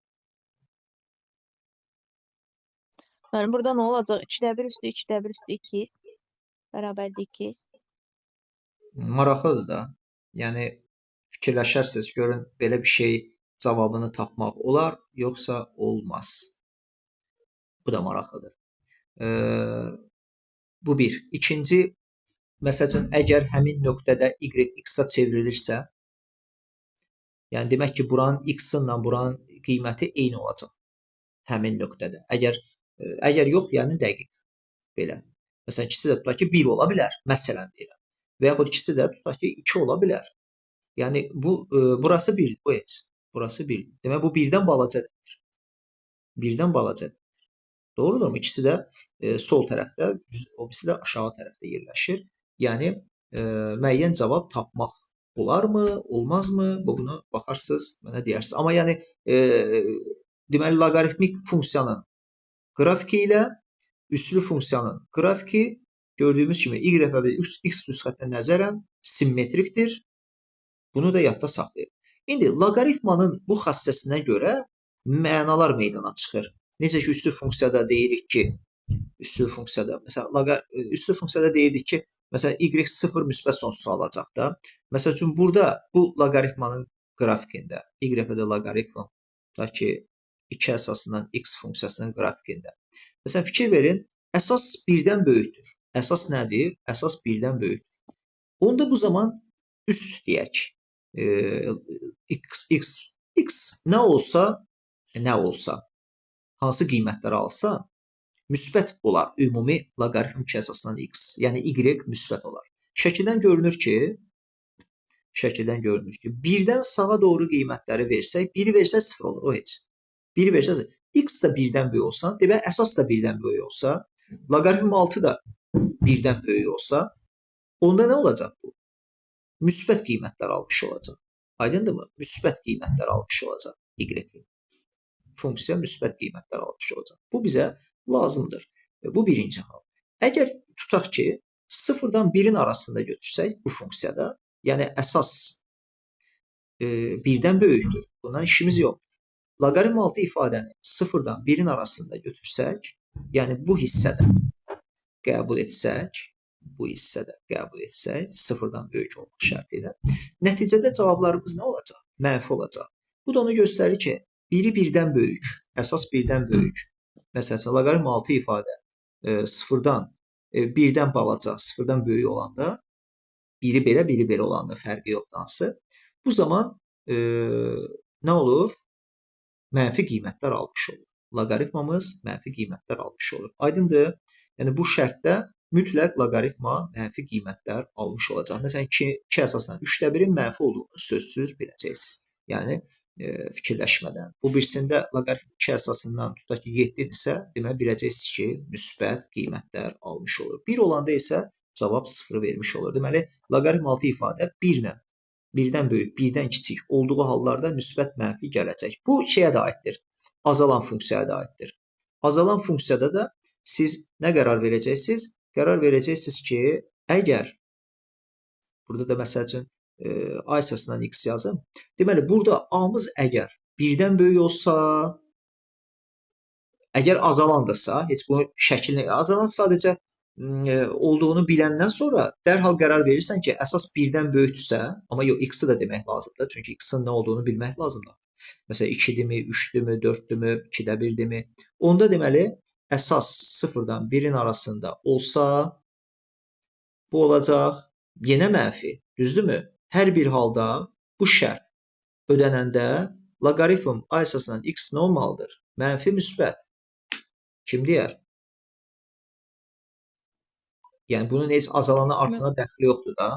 S4: Yəni burada nə olacaq? 2-də 1 üstü 2-də 1 üstü 2 bərabərdir 2.
S1: Maraqlıdır da. Yəni fikirləşərsiniz, görün belə bir şey cavabını tapmaq olar, yoxsa olmaz? Bu da maraqlıdır. Bu bir. İkinci, məsələn, əgər həmin nöqtədə y x-a çevrilirsə, yəni demək ki, buranın x-ilə buranın qiyməti eyni olacaq həmin nöqtədə. Əgər yox, yəni dəqiq belə. Məsələn, ikisi də tutaq ki, 1 ola bilər, məsələn deyirəm. Və yaxud ikisi də tutaq ki, 2 ola bilər. Yəni burası 1, bu heç. Burası 1. Demək bu 1-dən balacadır. 1-dən balacadır. Doğrudurmu? İkisi də sol tərəfdə, o birisi də aşağı tərəfdə yerləşir. Yəni müəyyən cavab tapmaq olarmı, olmazmı? Buna baxarsınız, mənə deyərsiniz. Amma yəni deməli loqaritmik funksiyanın qrafiki ilə üslü funksiyanın qrafiki gördüyümüz kimi y və x xəttə nəzərən simmetrikdir. Bunu da yadda saxlayın. İndi loqaritmanın bu xassəsinə görə mənalar meydana çıxır. Necə ki, üslü funksiyada deyirik ki, üslü funksiyada, məsələn, üslü funksiyada deyirdik ki, məsələn, y 0 müsbət sonsuz alacaq da. Məsəl üçün, burada bu loqaritmanın qrafikində, y və də loqaritm, tutaq ki, 2 əsasından x funksiyasının qrafikində. Məsələn, fikir verin, əsas 1-dən böyükdür. Əsas nədir? Əsas 1-dən böyükdür. Onda bu zaman üst deyək. X nə olsa, hansı qiymətləri alsa, müsbət olar. Ümumi loqaritm 2 əsasından x, yəni y müsbət olar. Şəkildən görünür ki, 1-dən sağa doğru qiymətləri versək, 1-i versək 0 olur, o heç. 1-i versək, x da 1-dən böyük olsa, demək əsas da 1-dən böyük olsa, loqaritm 6 da 1-dən böyük olsa, onda nə olacaq bu? Müsbət qiymətlər almış olacaq. Aydındırmı? Müsbət qiymətlər almış olacaq y. Funksiya müsbət qiymətlər almış olacaq. Bu bizə lazımdır. Bu birinci hal. Əgər tutaq ki, 0-dan 1-in arasında götürsək bu funksiyada, yəni əsas 1-dən böyükdür. Bundan işimiz yoxdur. Loqaritm 6 ifadəni 0-dan 1-in arasında götürsək, yəni bu hissədə qəbul etsək, 0-dan böyük olmaq şərti ilə, nəticədə cavablarımız nə olacaq? Mənfi olacaq. Bu da onu göstərir ki, biri 1-dən böyük, əsas 1-dən böyük. Məsələn, loqaritm 6 ifadə 0-dan 1-dən balaca, 0-dan böyük olanda, biri belə olanda fərqi yoxdansı, bu zaman nə olur? Mənfi qiymətlər almış olur. Loqaritmamız mənfi qiymətlər almış olur. Aydındır? Yəni bu şərtdə mütləq loqaritma mənfi qiymətlər almış olacaq. Məsələn, 2 əsasından 3-də 1-in mənfi olduğunu sözsüz biləcəksiniz. Yəni fikirləşmədən. Bu birisində loqaritm 2 əsasından tutaq ki 7-dirsə, demək biləcəksiniz ki, müsbət qiymətlər almış olur. 1 olanda isə cavab 0 vermiş olur. Deməli, loqaritm 6 ifadə 1-lə, 1-dən böyük, 1-dən kiçik olduğu hallarda müsbət mənfi gələcək. Bu şeyə də aiddir. Azalan funksiyaya da aiddir. Azalan funksiyada da siz nə qərar verəcəksiniz? Qərar verəcəksiniz ki, əgər burada da məsəl üçün A əsasından x yazım. Deməli, burada A-mız əgər 1-dən böyük olsa, əgər azalandırsa, heç bunu şəklini azalan sadəcə olduğunu biləndən sonra dərhal qərar verirsən ki, əsas 1-dən böyükdürsə, amma yox, x-i də demək lazımdır. Çünki x-in nə olduğunu bilmək lazımdır. Məsələn, 2-dirmi, 3-dürmü, 4-dürmü, 2-də 1-dirmi? Onda deməli, əsas 0-dan 1-in arasında olsa, bu olacaq yenə mənfi. Düzdürmü? Hər bir halda bu şərt ödənəndə loqaritm A əsasından x nə olmalıdır? Mənfi müsbət. Kim deyər? Yəni, bunun heç azalana artına dəxli yoxdur da.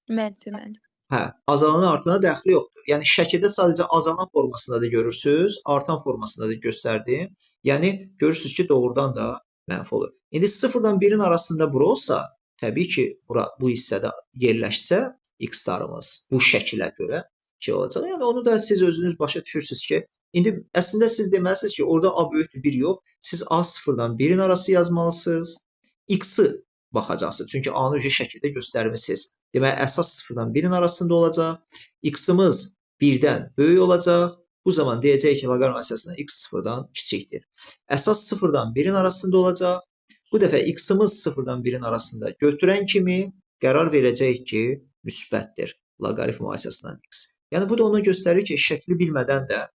S2: Mənfi.
S1: Hə, azalana artına dəxli yoxdur. Yəni, şəkildə sadəcə azalan formasında da görürsünüz, artan formasında da göstərdim. Yəni, görürsünüz ki, doğrudan da mənfi olur. İndi 0-dan 1-in arasında bura olsa, təbii ki, bu hissədə yerləşsə, x-larımız bu şəkilə görə şey olacaq. Yəni, onu da siz özünüz başa düşürsünüz ki, indi əslində siz deməlisiniz ki, orada A böyükdür 1 yox, siz A 0-dan 1-in arası yazmalısınız. X-i baxacaqsınız. Çünki A-nı şəkildə göstərmisiniz. Deməli, əsas 0-dan 1-in arasında olacaq. X-imiz 1-dən böyük olacaq. Bu zaman deyəcək ki, loqaritm əsasında x 0-dan kiçikdir. Əsas 0-dan 1-in arasında olacaq. Bu dəfə x-imiz 0-dan 1-in arasında götürən kimi qərar verəcək ki, müsbətdir loqaritm əsasından x. Yəni, bu da onu göstərir ki, şəkli bilmədən də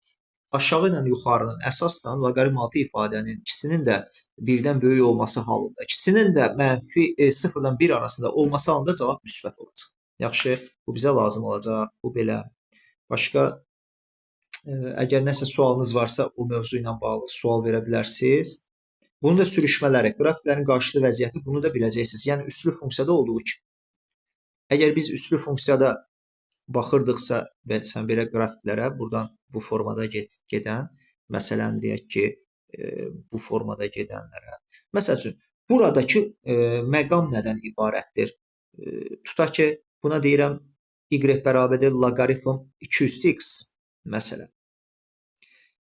S1: aşağı ilə yuxarının əsasla loqaritm altı ifadənin ikisinin də 1-dən böyük olması halında, ikisinin də mənfi 0-dan 1 arasında olması halında cavab müsbət olacaq. Yaxşı, bu bizə lazım olacaq. Bu belə. Başqa, əgər nəsə sualınız varsa, o mövzu ilə bağlı sual verə bilərsiniz. Bunu da sürüşmələri, qrafiklərin qarşılığı vəziyyəti bunu da biləcəksiniz. Yəni, üslü funksiyada olduğu kimi. Əgər biz üslü funksiyada baxırdıqsa və sən belə qrafiklərə buradan bu formada gedən, məsələn deyək ki, bu formada gedənlərə. Məsəl üçün, buradakı məqam nədən ibarətdir? Tutaq ki, buna deyirəm y bərabərdir loqaritm 200x məsələn.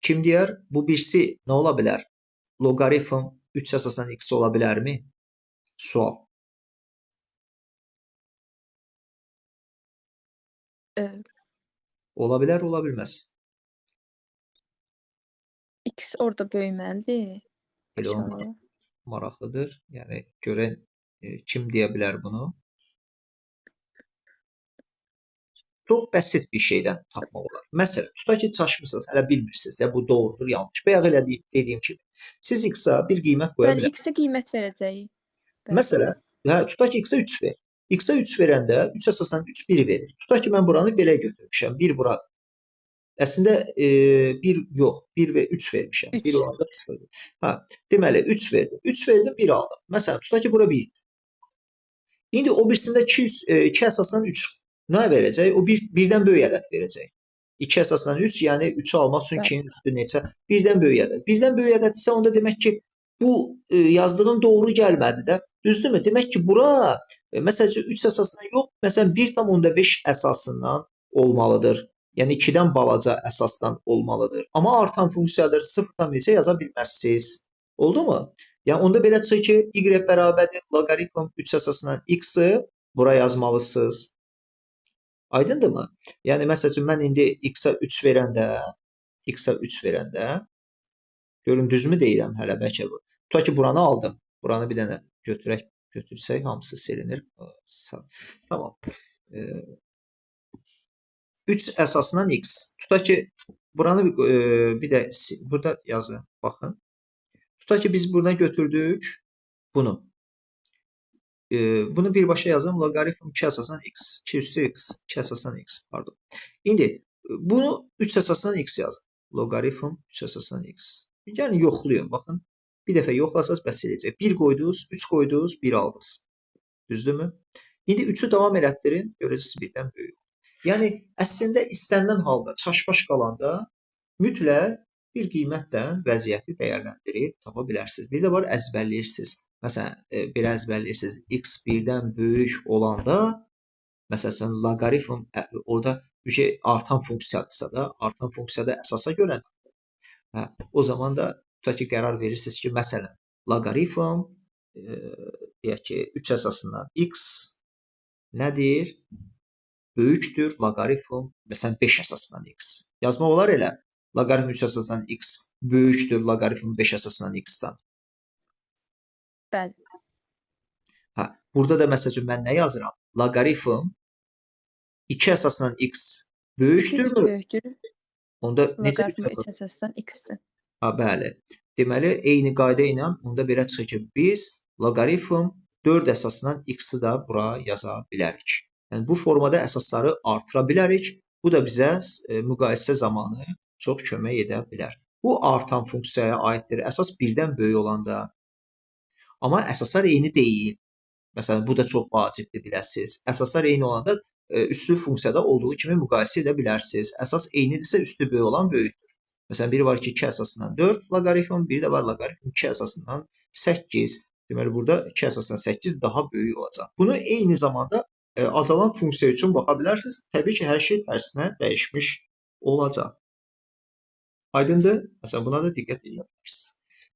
S1: Kim deyər? Bu birisi nə ola bilər? Loqaritm 3 əsasından x ola bilərmi? Sual. Ola bilər, ola bilməz.
S2: X orada böyüməlidir.
S1: Elə maraqlıdır. Yəni, görən kim deyə bilər bunu? Çox bəsit bir şeydən tapmaq olar. Məsələn, tutaq ki, çaşmısınız, hələ bilmirsiniz, bu doğrudur, yanlış. Bayaq elə dediyim kimi. Siz x-a bir qiymət qoya bilərsiniz.
S2: Bəli, x-ə qiymət verəcəyik.
S1: Məsələn, tutaq ki, x-a 3 ver. X-a 3 verəndə 3 əsasından 3 1 verir. Tutaq ki, mən buranı belə götürmüşəm. 1 buradır. Əslində 1 yox, 1 və 3 vermişəm. 1 olanda 0. Deməli 3 verdim. 3 verdim, 1 aldım. Məsələn, tutaq ki, bura 1. İndi o birisində 2 əsasından 3 nə verəcək? O 1-dən böyük ədəd verəcək. 2 əsasından 3, yəni 3-ü almaq üçün 2-nin üstü neçə? 1-dən böyük ədəd. 1-dən böyük ədəddirsə, onda demək ki, bu yazdığım doğru gəlmədi də. Düzdürmü? Demək ki, bura məsələn 3 əsasından yox, məsələn 1,5 əsasından olmalıdır. Yəni 2-dən balaca əsasdan olmalıdır. Amma artan funksiyadır, 0-dan neçə yaza bilməzsiniz. Oldu mu? Yəni onda belə çıxır ki, y bərabərdir loqaritm 3 əsasından x-i bura yazmalısınız. Aydındırmı? Yəni məsəl üçün mən indi x-a 3 verəndə görün düzmü deyirəm hələ bəlkə bu. Tutaq ki, buranı aldım. Buranı bir dənə götürsək hamısı silinir. Tamam. 3 əsasından x. Tutaq ki, buranı bir də burada yazın. Baxın. Tutaq ki, biz buradan götürdük bunu. Bunu birbaşa yazım. Loqaritm 2 əsasından x. 2 üstü x. 2 əsasından x. Pardon. İndi bunu 3 əsasından x yazdım. Loqaritm 3 əsasından x. Yəni yoxlayın. Baxın. Bir dəfə yoxlasaz bəs eləyəcək. 1 qoydunuz, 3 qoydunuz, 1 aldınız. Düzdürmü? İndi 3-ü davam elətdirin. Görəcəksiniz birdən böyük. Yəni əslində istənilən halda çaş-baş qalanda mütləq bir qiymətlə vəziyyəti dəyərləndirib tapa bilərsiniz. Bir də var əzbərləyirsiniz. Məsələn, belə əzbərləyirsiniz. X 1-dən böyük olanda, məsələn, loqaritm orada artan funksiyadırsa da, artan funksiyada əsasa görə o zaman da tutaq ki, qərar verirsiniz ki, məsələn, loqaritm deyək ki, 3 əsasından x nədir? böyükdür loqaritm məsələn 5 əsasından x. Yazmaq olar elə. Loqaritm 3 əsasından x böyükdür loqaritm 5 əsasından x-dan.
S2: Bəli.
S1: Burada da məsəl üçün mən nə yazıram? Loqaritm 2 əsasından x böyükdürmü?
S2: Böyükdür.
S1: Onda necə
S2: Loqaritm
S1: bir
S2: 3 əsasdan x-dir.
S1: bəli. Deməli, eyni qayda ilə onda belə çıxır ki, biz loqaritm 4 əsasından x-i də bura yaza bilərik. Yəni, bu formada əsasları artıra bilərik. Bu da bizə müqayisə zamanı çox kömək edə bilər. Bu artan funksiyaya aiddir. Əsas 1-dən böyük olanda. Amma əsaslar eyni deyil. Məsələn, bu da çox vacibdir biləsiniz. Əsaslar eyni olanda üstü funksiyada olduğu kimi müqayisə edə bilərsiniz. Əsas eynidirsə üstü böyük olan böyükdür. Məsələn, biri var ki, 2 əsasından 4 loqaritm, biri də var loqaritm 2 əsasından 8. Deməli, burada 2 əsasından 8 daha böyük olacaq. Bunu eyni zamanda azalan funksiya üçün baxa bilərsiniz. Təbii ki, hər şey tərsinə dəyişmiş olacaq. Aydındır? Məsələn, buna da diqqət edə bilərsiniz.